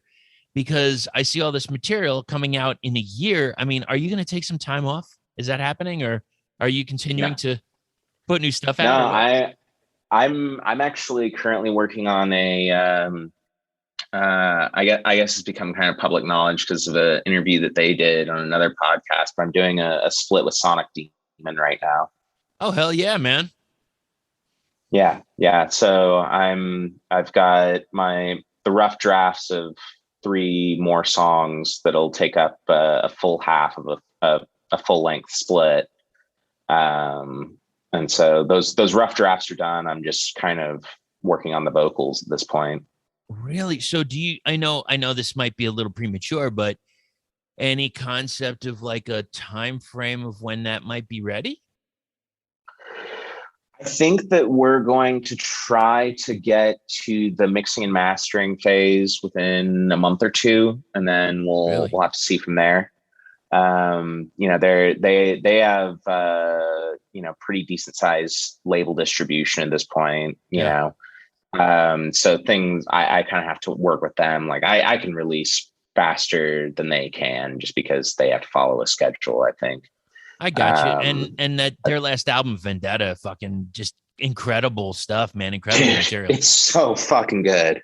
because I see all this material coming out in a year. I mean, are you going to take some time off? Is that happening, or are you continuing to put new stuff out? No, I'm actually currently working on a. I guess it's become kind of public knowledge because of an interview that they did on another podcast. But I'm doing a split with Sonic Demon right now. Oh, hell yeah, man! Yeah. So I've got the rough drafts of 3 more songs that'll take up a full half of a full length split. And so those rough drafts are done. I'm just kind of working on the vocals at this point. Really? So I know this might be a little premature, but any concept of like a time frame of when that might be ready? I think that we're going to try to get to the mixing and mastering phase within a month or 2, and then we'll have to see from there. They have pretty decent size label distribution at this point, so things I kind of have to work with them. Like I can release faster than they can just because they have to follow a schedule, I think. I got you. And that their last album, Vendetta, fucking just incredible stuff, man. Incredible material. It's so fucking good.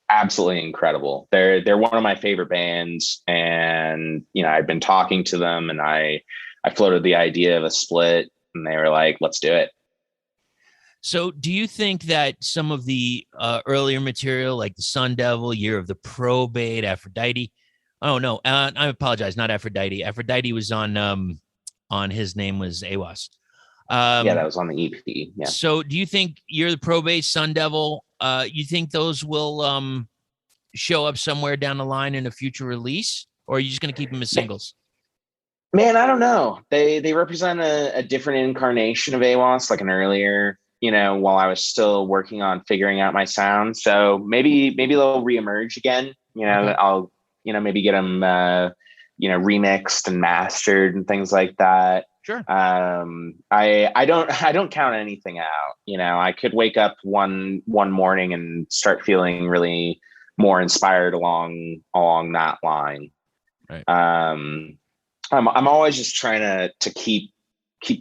Absolutely incredible. They're one of my favorite bands, and I've been talking to them, and I floated the idea of a split, and they were like, "Let's do it." So do you think that some of the earlier material, like the Sun Devil, Year of the Probate, Aphrodite? Oh no, I apologize, not Aphrodite. Aphrodite was on his name was Aiwass. That was on the EP. Yeah. So do you think Year of the Probate, Sun Devil, you think those will show up somewhere down the line in a future release, or are you just going to keep them as singles? Man, I don't know. They represent a different incarnation of Aiwass, like an earlier, while I was still working on figuring out my sound. So maybe they'll reemerge again. I'll maybe get them remixed and mastered and things like that. Sure. I don't count anything out. You know, I could wake up one morning and start feeling really more inspired along that line. Right. I'm always just trying to keep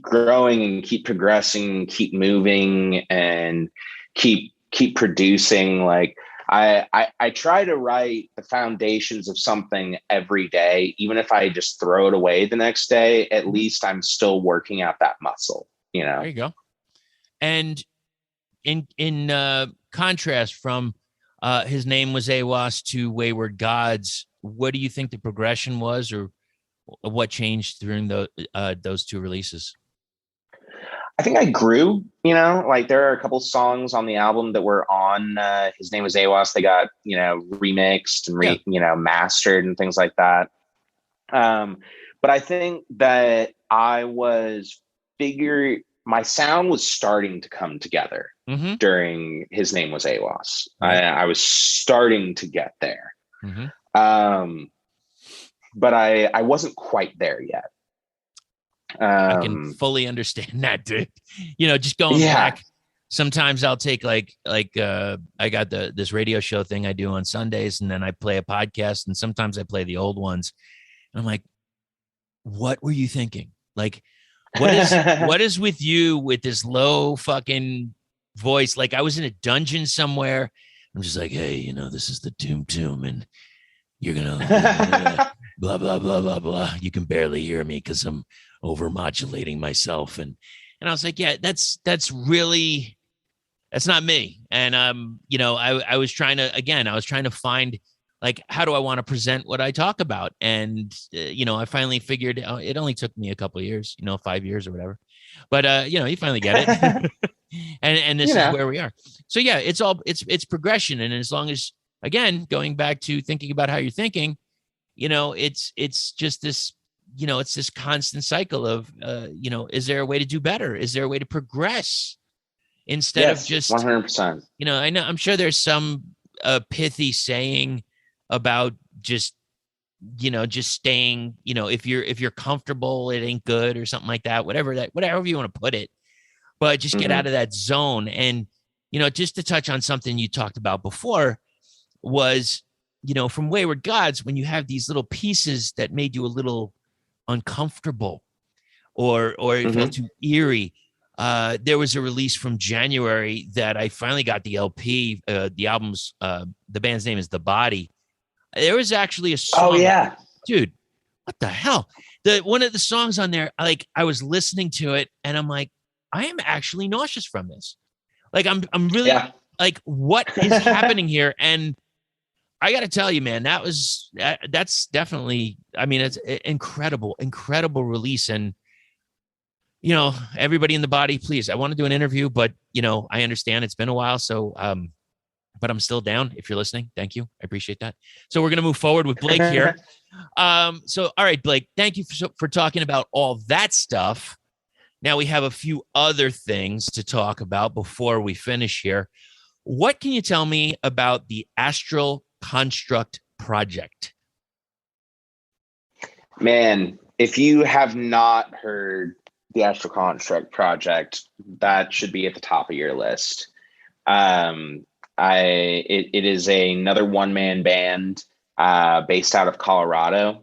growing and keep progressing, keep moving, and keep producing. Like I try to write the foundations of something every day, even if I just throw it away the next day. At least I'm still working out that muscle. You know. There you go. And in contrast from his name was Aiwass to Wayward Gods, what do you think the progression was, or what changed during those two releases? I think I grew, you know, like there are a couple songs on the album that were on His Name Was Aiwass. They got, you know, remixed and you know, mastered and things like that. But I think that my sound was starting to come together during His Name Was Aiwass. Right. I was starting to get there. But I wasn't quite there yet. I can fully understand that, dude. You know, just going back, sometimes I'll take like I got this radio show thing I do on Sundays, and then I play a podcast, and sometimes I play the old ones. And I'm like, what were you thinking? Like, what is with you with this low fucking voice? Like, I was in a dungeon somewhere. I'm just like, hey, you know, this is the Tomb, and you're gonna blah blah blah blah blah. You can barely hear me because I'm over modulating myself, and I was like, yeah, that's not me. And you know, I was trying to find, like, how do I want to present what I talk about? And you know, I finally figured it only took me a couple of years, you know, 5 years or whatever, but you know, you finally get it. and this is where we are. So yeah, it's progression. And as long as, again, going back to thinking about how you're thinking, you know, it's just this, you know, it's this constant cycle of, you know, is there a way to do better? Is there a way to progress instead of just 100%? You know, I'm sure there's some pithy saying about just, you know, just staying, you know, if you're comfortable, it ain't good or something like that, whatever you want to put it, but just get out of that zone. And, you know, just to touch on something you talked about before was, you know, from Wayward Gods, when you have these little pieces that made you a little uncomfortable or it felt too eerie. There was a release from January that I finally got the LP. The album's the band's name is The Body. There was actually a song. Oh yeah, dude, what the hell? One of the songs on there, like, I was listening to it and I'm like, I am actually nauseous from this. Like, I'm really like, what is happening here? And I got to tell you, man, that's definitely, I mean, it's incredible release. And, you know, everybody in The Body, please, I want to do an interview, but, you know, I understand it's been a while. So, but I'm still down. If you're listening, thank you. I appreciate that. So we're going to move forward with Blake here. So, all right, Blake, thank you for talking about all that stuff. Now we have a few other things to talk about before we finish here. What can you tell me about the Astral Construct project? Man, if you have not heard the Astral Construct project, that should be at the top of your list. It is another one-man band based out of Colorado.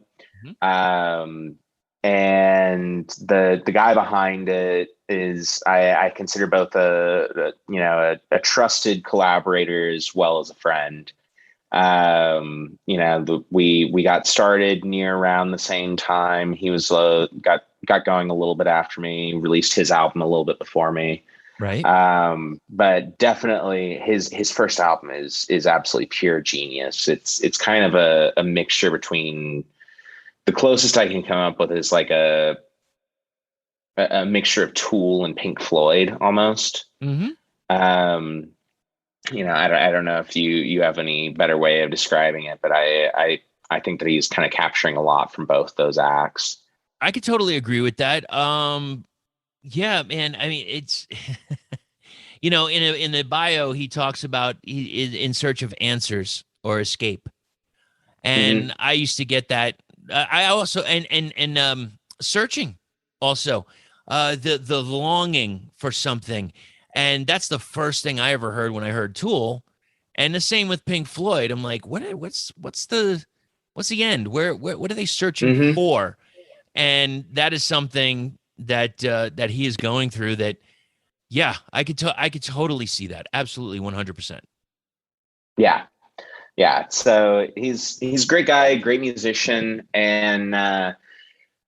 And the guy behind it is, I consider both a trusted collaborator as well as a friend. You know, we got started near around the same time. He was got going a little bit after me, released his album a little bit before me. Right. But definitely his first album is absolutely pure genius. It's kind of a mixture between, the closest I can come up with is like a mixture of Tool and Pink Floyd almost. You know, I don't know if you have any better way of describing it, but I think that he's kind of capturing a lot from both those acts. I could totally agree with that. Yeah, man. I mean, it's, you know, in the bio, he talks about he is in search of answers or escape. And I used to get that. I also, and searching Also, the longing for something, and that's the first thing I ever heard when I heard Tool, and the same with Pink Floyd. I'm like, what's the end? Where what are they searching Mm-hmm. for? And that is something that that he is going through. That yeah, I could totally see that. Absolutely, 100%. Yeah. Yeah. So he's a great guy, great musician. And,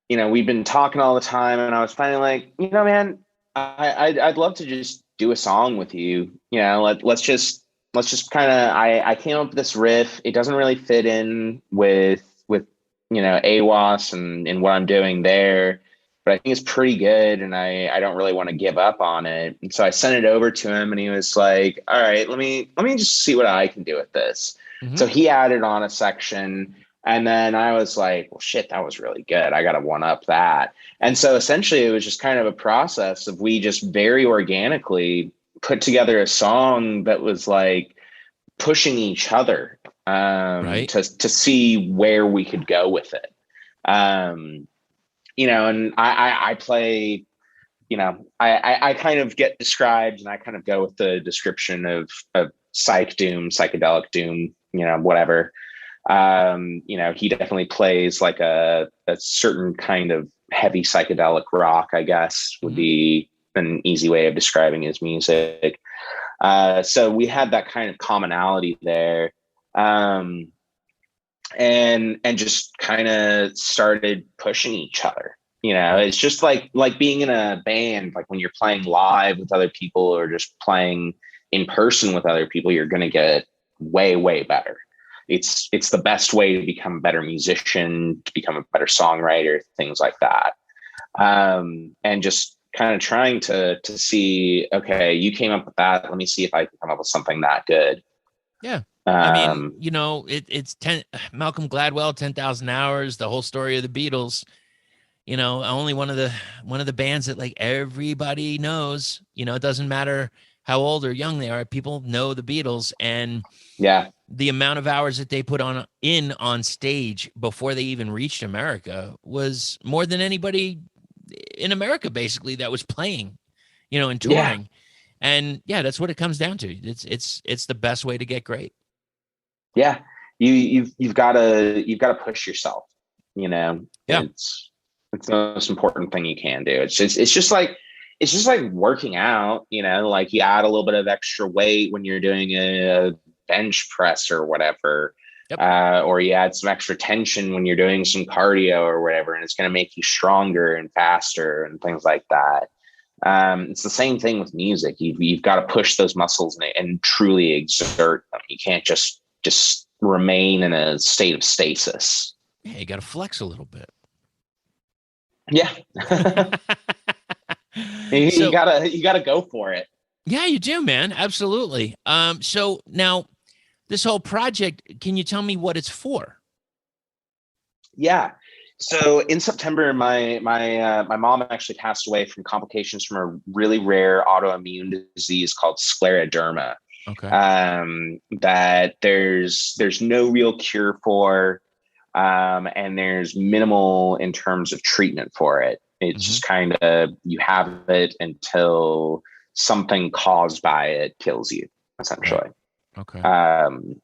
we've been talking all the time, and I was finally like, man, I'd love to just do a song with you. Let's just kind of, I came up with this riff. It doesn't really fit in with, Aiwass and what I'm doing there, but I think it's pretty good, and I don't really want to give up on it. And so I sent it over to him, and he was like, all right, let me just see what I can do with this. Mm-hmm. So he added on a section, and then I was like, well, shit, that was really good. I got to one up that. And so essentially it was just kind of a process of, we just very organically put together a song that was like pushing each other Right. to see where we could go with it. And I play, I kind of get described, and I kind of go with the description of psych doom, psychedelic doom, whatever. He definitely plays like a certain kind of heavy psychedelic rock, I guess, would be an easy way of describing his music. So we had that kind of commonality there. And just kind of started pushing each other. It's just like being in a band, like when you're playing live with other people or just playing in person with other people, you're going to get way, way better. It's the best way to become a better musician, to become a better songwriter, things like that. And just kind of trying to see, okay, you came up with that. Let me see if I can come up with something that good. Yeah. I mean, it's Malcolm Gladwell, 10,000 Hours, the whole story of the Beatles. Only one of the bands that like everybody knows. It doesn't matter how old or young they are. People know the Beatles, and yeah, the amount of hours that they put on stage before they even reached America was more than anybody in America, basically, that was playing, and touring. Yeah. And yeah, that's what it comes down to. It's the best way to get great. Yeah. You've got to push yourself, Yeah. It's the most important thing you can do. It's just like working out, like you add a little bit of extra weight when you're doing a bench press or whatever. Yep. Or you add some extra tension when you're doing some cardio or whatever, and it's going to make you stronger and faster and things like that. It's the same thing with music. You've got to push those muscles and truly exert them. You can't just remain in a state of stasis. Yeah, you got to flex a little bit. Yeah. You gotta go for it. Yeah, you do, man. Absolutely. So now this whole project, can you tell me what it's for? Yeah. So in September, my mom actually passed away from complications from a really rare autoimmune disease called scleroderma. Okay. That there's no real cure for, and there's minimal in terms of treatment for it. It's just kind of, you have it until something caused by it kills you, essentially. Okay.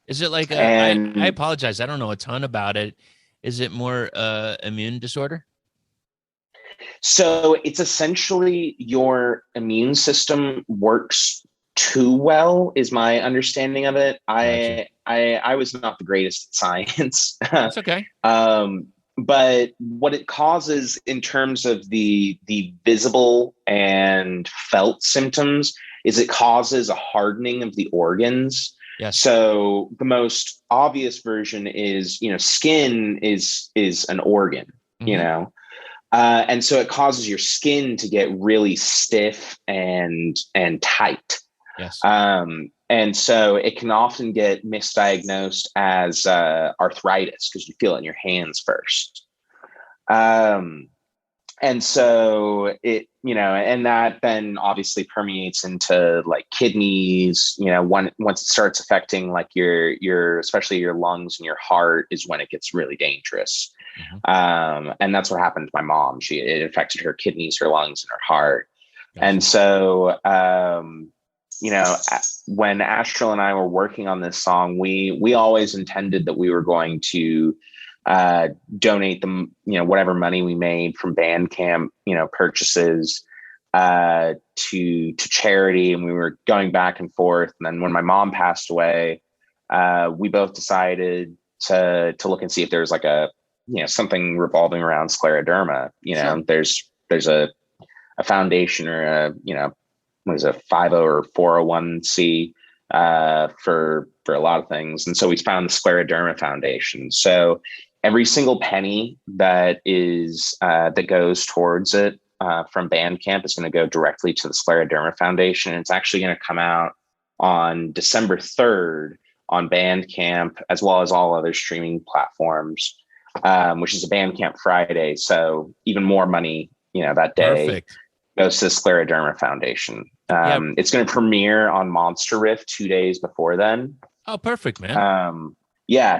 Is it like I apologize, I don't know a ton about it. Is it more immune disorder? So it's essentially your immune system works too well, is my understanding of it. Gotcha. I was not the greatest at science. That's okay. But what it causes in terms of the visible and felt symptoms is it causes a hardening of the organs. Yes. So the most obvious version is, skin is an organ, and so it causes your skin to get really stiff and tight. Yes. And so it can often get misdiagnosed as arthritis because you feel it in your hands first. And so it, and that then obviously permeates into like kidneys, once it starts affecting like your, especially your lungs and your heart is when it gets really dangerous. And that's what happened to my mom. It affected her kidneys, her lungs, and her heart. Gotcha. And so, when Astral and I were working on this song, we always intended that we were going to donate them, whatever money we made from Bandcamp, purchases to charity. And we were going back and forth. And then when my mom passed away, we both decided to look and see if there's like a, something revolving around scleroderma. Sure. There's a foundation or a, what is it, 50 or 401c for a lot of things. And so we found the Scleroderma Foundation. So every single penny that is that goes towards it from Bandcamp is going to go directly to the Scleroderma Foundation. It's actually going to come out on December 3rd on Bandcamp, as well as all other streaming platforms, which is a Bandcamp Friday. So even more money, that day. Perfect. Goes to the Scleroderma Foundation. It's going to premiere on Monster Riff 2 days before then. Oh, perfect, man.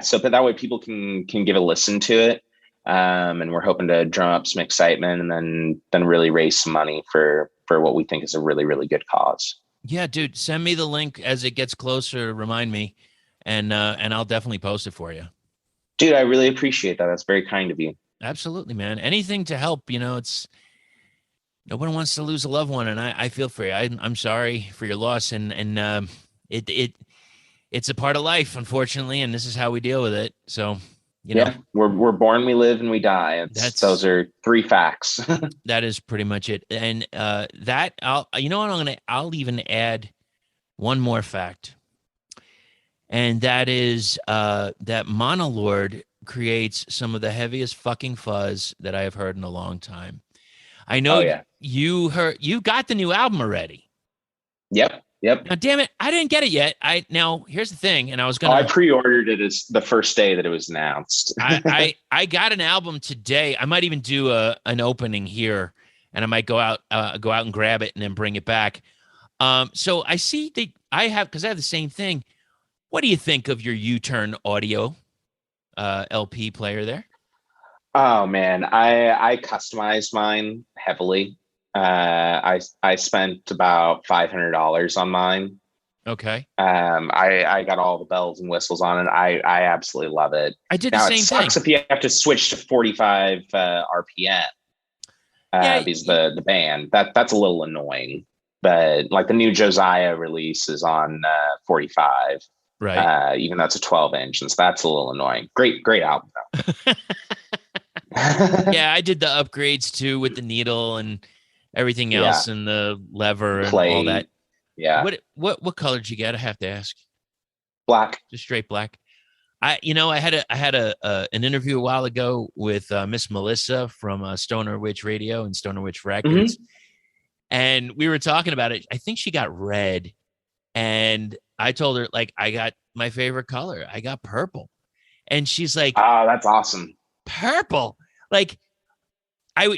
So that way people can give a listen to it. And we're hoping to drum up some excitement and then really raise some money for what we think is a really, really good cause. Yeah, dude, send me the link as it gets closer. Remind me, and I'll definitely post it for you. Dude, I really appreciate that. That's very kind of you. Absolutely, man. Anything to help. It's nobody wants to lose a loved one, and I feel for you. I'm sorry for your loss, and it's a part of life, unfortunately, and this is how we deal with it. So, we're born, we live, and we die. Those are 3 facts. That is pretty much it. And that I'll even add one more fact, and that is that Monolord creates some of the heaviest fucking fuzz that I have heard in a long time. I know you got the new album already. Yep. Now, damn it, I didn't get it yet. Now here's the thing, and I was gonna. I pre-ordered it as the first day that it was announced. I got an album today. I might even do an opening here, and I might go out and grab it and then bring it back. So I see that because I have the same thing. What do you think of your U-Turn Audio LP player there? Oh man, I customized mine heavily. I spent about $500 on mine. Okay. I got all the bells and whistles on it. I absolutely love it. I did the same thing. It sucks if you have to switch to 45 RPM. Because the band that's a little annoying. But like the new Josiah release is on 45. Right. Even though it's a 12-inch, and so that's a little annoying. Great album though. Yeah, I did the upgrades too with the needle and everything else and the lever and all that. Yeah. What color did you get? I have to ask. Black. Just straight black. I had an interview a while ago with Miss Melissa from Stoner Witch Radio and Stoner Witch Records. Mm-hmm. And we were talking about it. I think she got red, and I told her, like, I got my favorite color. I got purple. And she's like, oh, that's awesome. Purple. Like,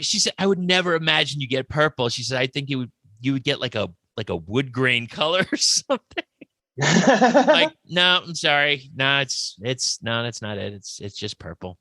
she said, I would never imagine you get purple. She said, I think you would get like a wood grain color or something. Like, no, I'm sorry. No, that's not it. It's just purple.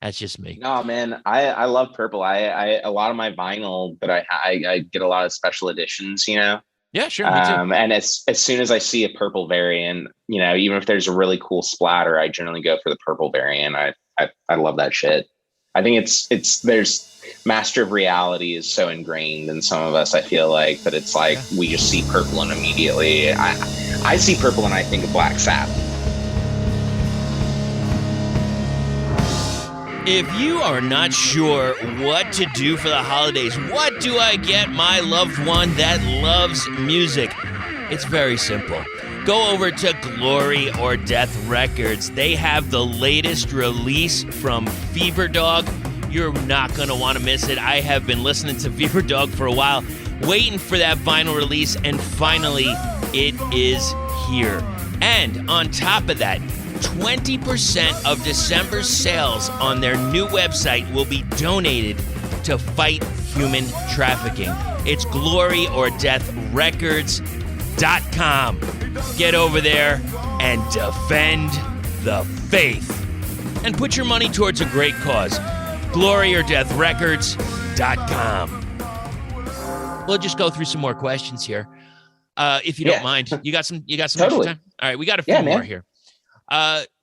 That's just me. No, man, I love purple. I a lot of my vinyl that I get a lot of special editions, Yeah, sure. Me too. And as soon as I see a purple variant, even if there's a really cool splatter, I generally go for the purple variant. I love that shit. I think it's there's Master of Reality is so ingrained in some of us. I feel like that it's like we just see purple and immediately I see purple and I think of Black Sabbath. If you are not sure what to do for the holidays, what do I get my loved one that loves music? It's very simple. Go over to Glory or Death Records. They have the latest release from Fever Dog. You're not going to want to miss it. I have been listening to Fever Dog for a while, waiting for that vinyl release, and finally, it is here. And on top of that, 20% of December's sales on their new website will be donated to fight human trafficking. It's gloryorddeathrecords.com. Get over there and defend the faith. And put your money towards a great cause. gloryorddeathrecords.com. We'll just go through some more questions here. If you don't mind. You got some extra Totally. time? All right, we got a few more here.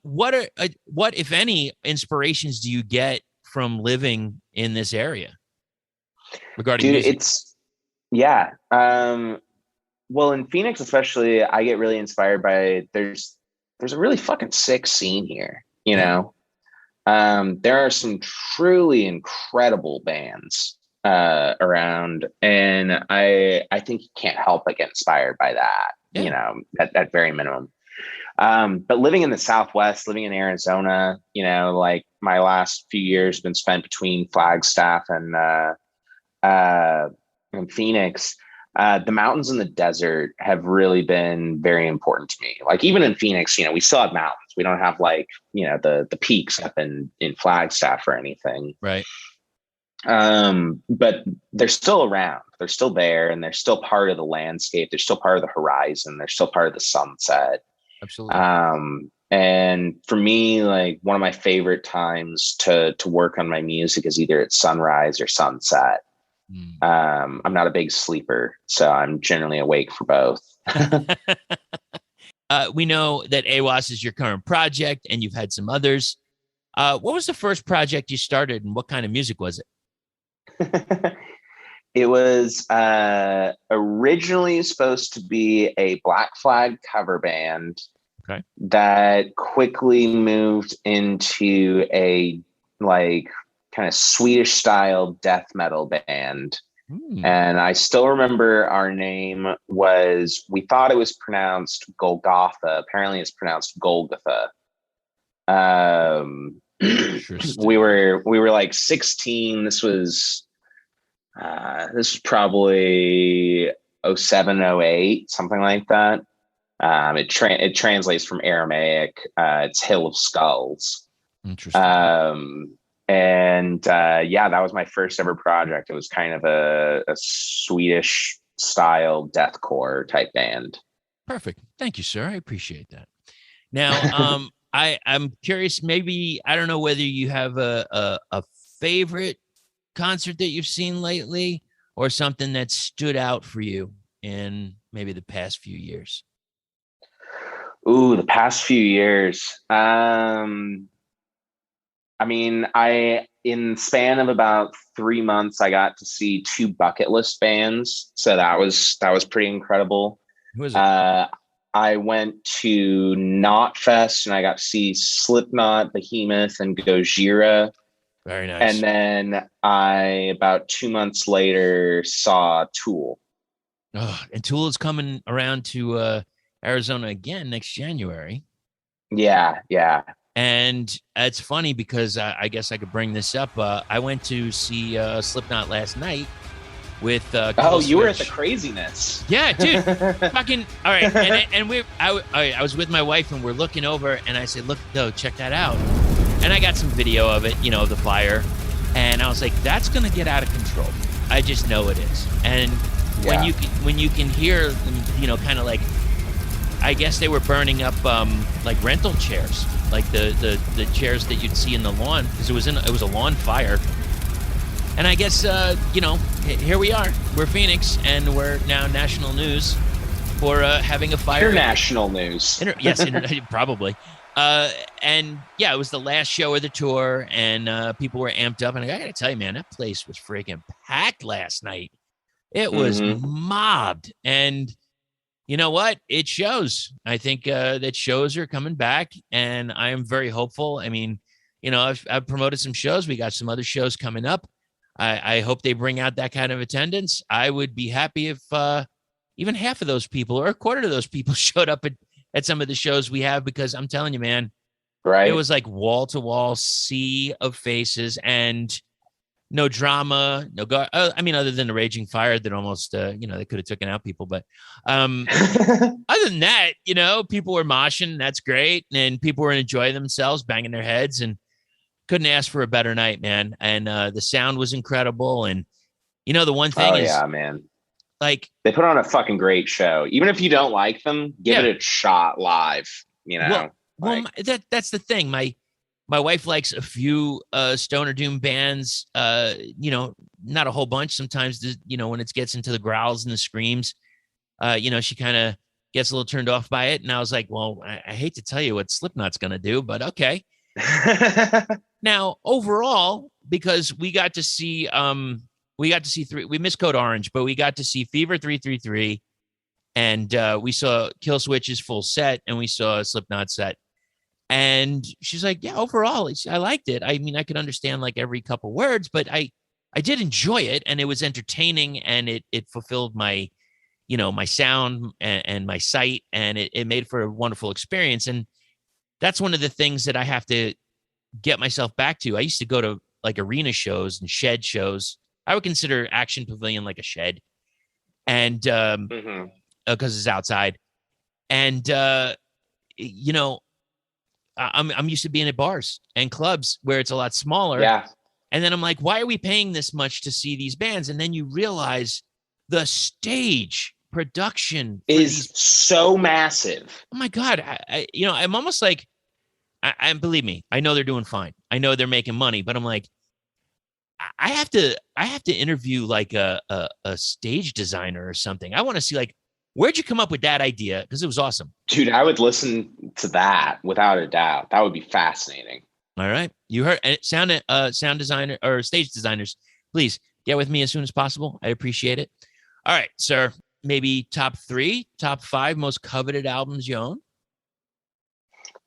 What if any inspirations do you get from living in this area regarding music? Well, in Phoenix especially, I get really inspired by there's a really fucking sick scene here, you know. There are some truly incredible bands around, and I think you can't help but get inspired by that, you know, at very minimum. But living in the Southwest, living in Arizona, you know, like my last few years been spent between Flagstaff and Phoenix. The mountains and the desert have really been very important to me. Like even in Phoenix, you know, we still have mountains. We don't have like, you know, the peaks up in Flagstaff or anything. Right. But they're still around. They're still there, and they're still part of the landscape. They're still part of the horizon. They're still part of the sunset. Absolutely. And for me, like one of my favorite times to work on my music is either at sunrise or sunset. I'm not a big sleeper, so I'm generally awake for both. We know that Aiwass is your current project, and you've had some others. What was the first project you started, and what kind of music was it? It was originally supposed to be a Black Flag cover band that quickly moved into a like kind of Swedish style death metal band. And I still remember our name we thought it was pronounced Golgotha. Apparently it's pronounced Golgotha. We were like 16. This was probably 07, 08, something like that. It translates from Aramaic. It's Hill of Skulls. Interesting. That was my first ever project. It was kind of a Swedish style deathcore type band. Perfect. Thank you, sir. I appreciate that. Now, I'm curious, maybe, I don't know whether you have a favorite concert that you've seen lately or something that stood out for you in maybe the past few years. Ooh, the past few years. I mean, in the span of about 3 months, I got to see 2 bucket list bands. So that was pretty incredible. Who was it? I went to Knotfest and I got to see Slipknot, Behemoth, and Gojira. Very nice. And then about 2 months later, saw Tool. Oh, and Tool is coming around to Arizona again next January. Yeah. And it's funny because I guess I could bring this up. I went to see Slipknot last night with you were at the Craziness. Yeah, dude. Fucking all right. And I was with my wife and we're looking over and I said, "Look, though, check that out." And I got some video of it, you know, the flyer, and I was like, "That's gonna get out of control." I just know it is. And when you can hear, you know, kind of like, I guess they were burning up like rental chairs, like the chairs that you'd see in the lawn, because it was a lawn fire. And I guess you know, here we are. We're Phoenix, and we're now national news for having a fire. International news. Yes, probably. And yeah, it was the last show of the tour, and people were amped up. And I gotta tell you, man, that place was freaking packed last night. It was mobbed, and you know what? It shows. I think that shows are coming back, and I am very hopeful. I mean, you know, I've promoted some shows. We got some other shows coming up. I hope they bring out that kind of attendance. I would be happy if even half of those people or a quarter of those people showed up at some of the shows we have, because I'm telling you, man, right? It was like wall to wall sea of faces and no drama, no I mean, other than the raging fire that almost, you know, they could have taken out people. But other than that, you know, people were moshing. That's great. And people were enjoying themselves, banging their heads, and couldn't ask for a better night, man. And the sound was incredible. And, you know, the one thing is, yeah, man, like, they put on a fucking great show. Even if you don't like them, give it a shot live, you know? Well, that's the thing. My wife likes a few stoner doom bands. Not a whole bunch. Sometimes when it gets into the growls and the screams, she kind of gets a little turned off by it. And I was like, well, I hate to tell you what Slipknot's going to do, but okay. Now, overall, because we got to see we missed Code Orange, but we got to see Fever 333, and we saw Kill Switch's full set, and we saw a Slipknot set. And she's like, yeah, overall, I liked it. I mean, I could understand like every couple words, but I did enjoy it, and it was entertaining, and it fulfilled my, my sound and my sight, and it made for a wonderful experience. And that's one of the things that I have to get myself back to. I used to go to like arena shows and shed shows. I would consider Action Pavilion like a shed, and because it's outside. And I'm used to being at bars and clubs where it's a lot smaller. Yeah. And then I'm like, why are we paying this much to see these bands? And then you realize the stage production is so massive. Oh my God. I'm almost like, I believe me, I know they're doing fine. I know they're making money, but I'm like, I have to interview like a stage designer or something. I want to see like, where'd you come up with that idea? Because it was awesome. Dude, I would listen to that without a doubt. That would be fascinating. All right. You heard sound designer or stage designers, please get with me as soon as possible. I appreciate it. All right, sir. Maybe top 3, top 5 most coveted albums you own?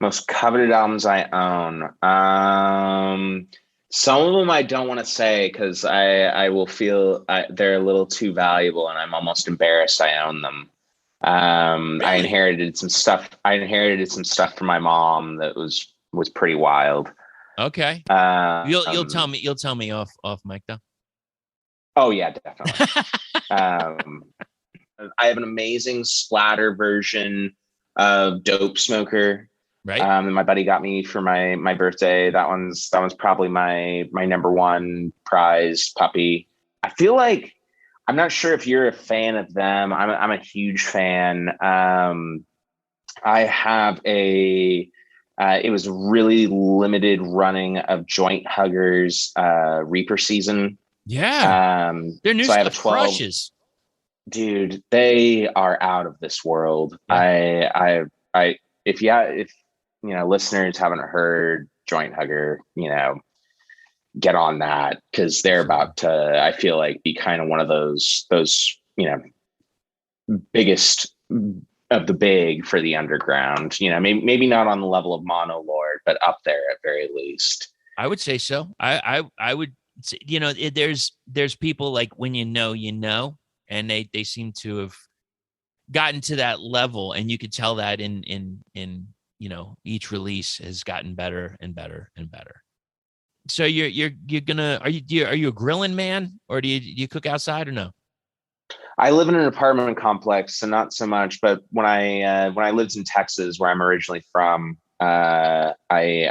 Most coveted albums I own. Some of them I don't want to say because I will feel they're a little too valuable, and I'm almost embarrassed I own them. Really? I inherited some stuff from my mom that was pretty wild. Okay. You'll tell me off mic though. Oh yeah, definitely. I have an amazing splatter version of Dope Smoker. Right. That my buddy got me for my birthday. That one's probably my number one prized puppy. I feel like, I'm not sure if you're a fan of them. I'm a huge fan. I have it was really limited running of Joint Huggers Reaper Season. Yeah. Their new so stuff crushes. Dude, they are out of this world. Yeah. If listeners haven't heard Joint Hugger, get on that, because they're about to, I feel like, be kind of one of those biggest of the big for the underground. Maybe not on the level of Mono Lord, but up there at very least. I would say so. I would say, there's people like when and they seem to have gotten to that level, and you could tell that in each release has gotten better and better and better. So are you a grilling man, or do you cook outside or no? I live in an apartment complex, so not so much. But when I lived in Texas, where I'm originally from, I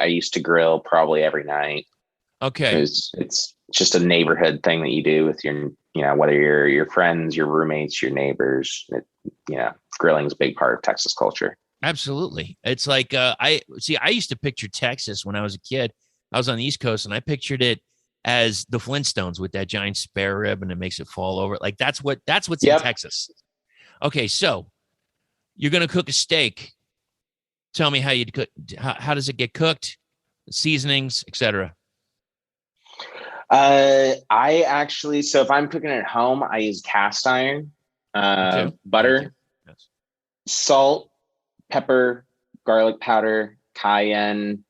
used to grill probably every night. Okay, it's just a neighborhood thing that you do with your, whether you're your friends, your roommates, your neighbors. Grilling is a big part of Texas culture. Absolutely. It's like I used to picture Texas when I was a kid. I was on the East Coast, and I pictured it as the Flintstones with that giant spare rib, and it makes it fall over. Like that's what's in Texas. Okay, so you're gonna cook a steak. Tell me how you cook. How does it get cooked? Seasonings, etc. So if I'm cooking at home, I use cast iron, butter, yes, salt, pepper, garlic powder, cayenne,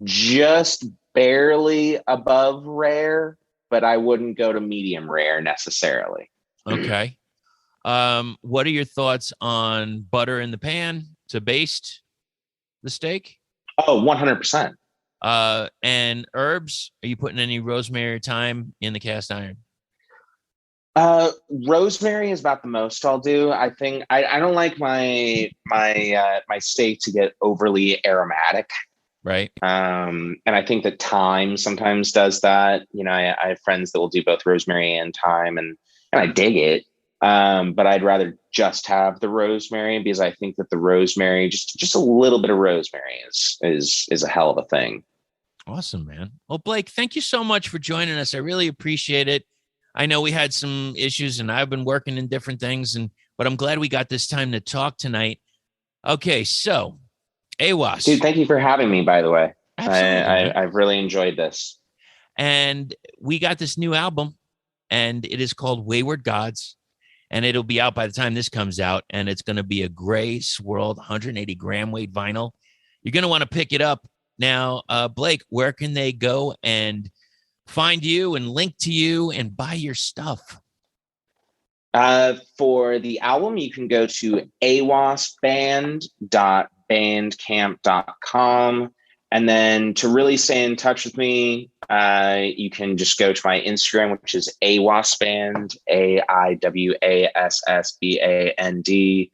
just barely above rare, but I wouldn't go to medium rare necessarily. Okay. What are your thoughts on butter in the pan to baste the steak? Oh, 100%. And herbs, are you putting any rosemary or thyme in the cast iron? Rosemary is about the most I'll do. I think I don't like my steak to get overly aromatic. Right. And I think that thyme sometimes does that. I have friends that will do both rosemary and thyme, and I dig it. But I'd rather just have the rosemary because I think that the rosemary, just a little bit of rosemary is a hell of a thing. Awesome, man. Well, Blake, thank you so much for joining us. I really appreciate it. I know we had some issues and I've been working in different things, but I'm glad we got this time to talk tonight. Okay, so Aiwass. Dude, thank you for having me, by the way. Absolutely, I've really enjoyed this. And we got this new album, and it is called Wayward Gods, and it'll be out by the time this comes out, and it's going to be a gray swirled 180 gram weight vinyl. You're going to want to pick it up. Now, Blake, where can they go and find you and link to you and buy your stuff? For the album, you can go to awassband.bandcamp.com. And then to really stay in touch with me, you can just go to my Instagram, which is Aiwassband, AIWASSBAND.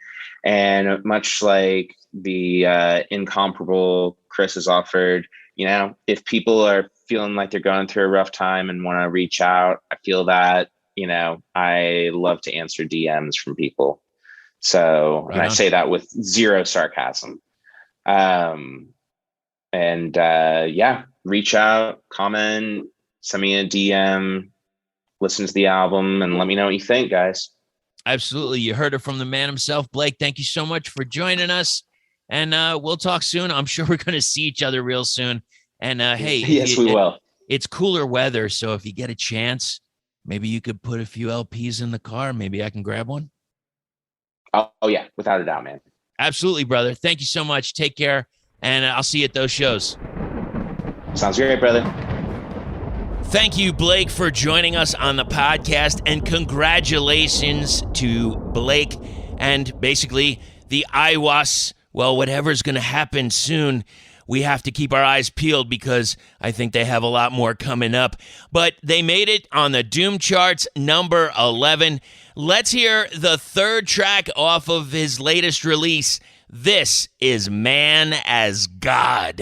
And much like the incomparable Chris has offered, if people are feeling like they're going through a rough time and want to reach out, I feel that, I love to answer DMs from people. So, Right and I on. say that with zero sarcasm. Reach out, comment, send me a DM, listen to the album, and let me know what you think, guys. Absolutely. You heard it from the man himself. Blake, thank you so much for joining us. And we'll talk soon. I'm sure we're going to see each other real soon. And hey, Yes, we will. It's cooler weather. So if you get a chance, maybe you could put a few LPs in the car. Maybe I can grab one. Oh yeah, without a doubt, man. Absolutely, brother. Thank you so much. Take care. And I'll see you at those shows. Sounds great, brother. Thank you, Blake, for joining us on the podcast, and congratulations to Blake and basically the Aiwass. Well, whatever's going to happen soon, we have to keep our eyes peeled because I think they have a lot more coming up. But they made it on the Doom charts, number 11. Let's hear the third track off of his latest release. This is Man as God.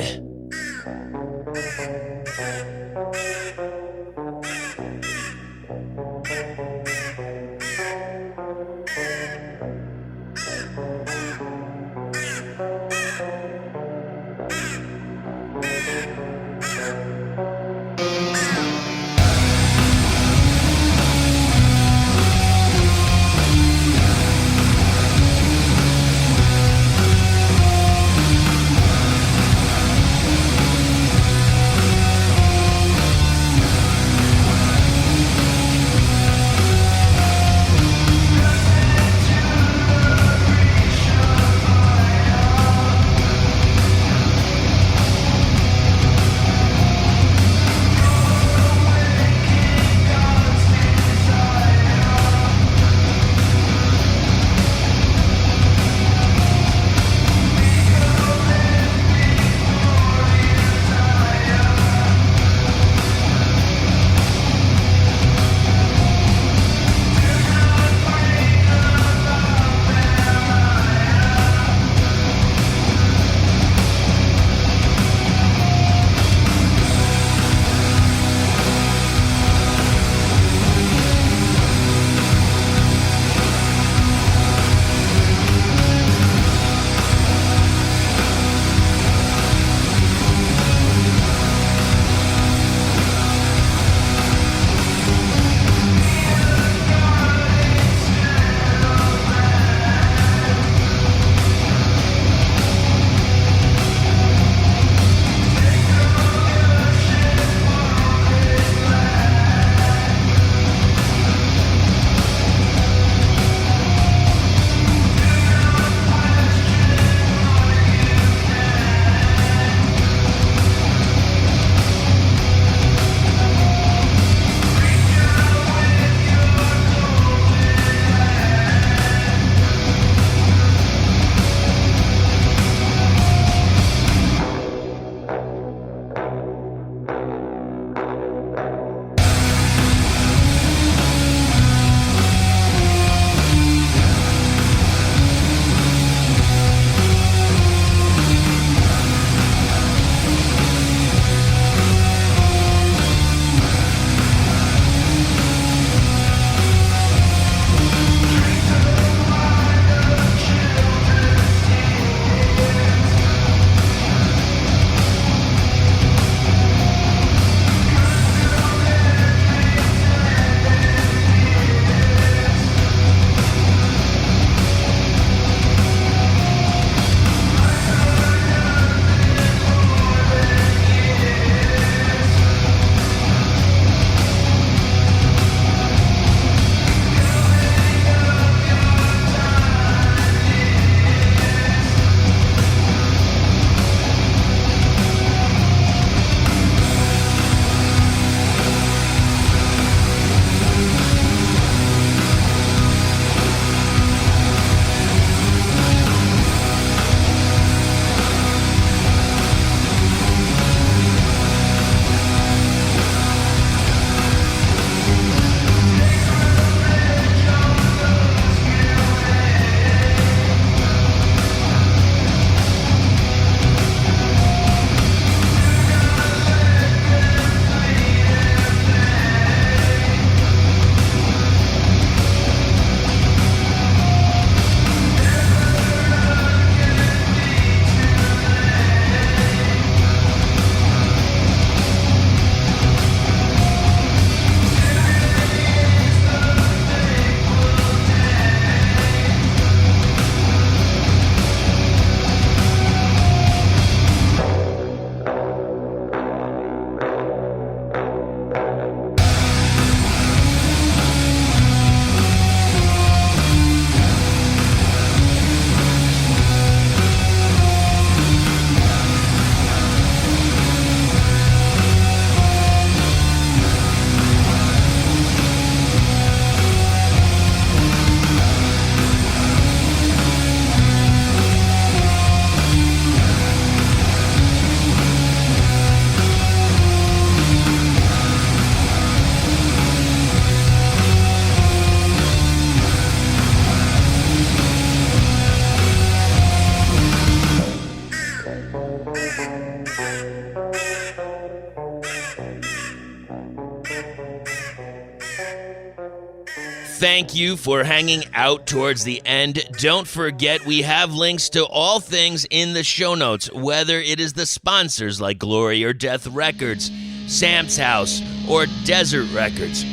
thank you for hanging out towards the end. Don't forget, we have links to all things in the show notes, whether it is the sponsors like Glory or Death Records, Sam's House, or Desert Records.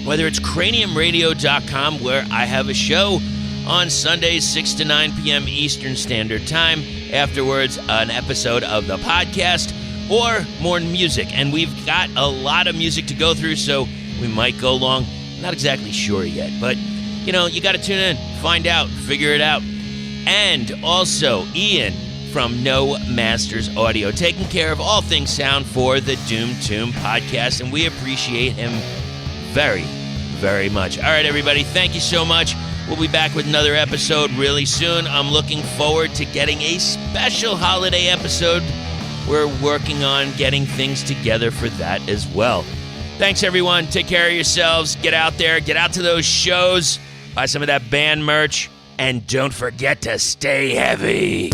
Whether it's craniumradio.com, where I have a show on Sundays, 6 to 9 p.m. Eastern Standard Time. Afterwards, an episode of the podcast, or more music. And we've got a lot of music to go through, so we might go long. Not exactly sure yet, but, you know, you got to tune in, find out, figure it out. And also, Ian from No Masters Audio, taking care of all things sound for the Doom Tomb podcast, and we appreciate him very, very much. All right, everybody, thank you so much. We'll be back with another episode really soon. I'm looking forward to getting a special holiday episode. We're working on getting things together for that as well. Thanks, everyone. Take care of yourselves. Get out there. Get out to those shows. Buy some of that band merch. And don't forget to stay heavy.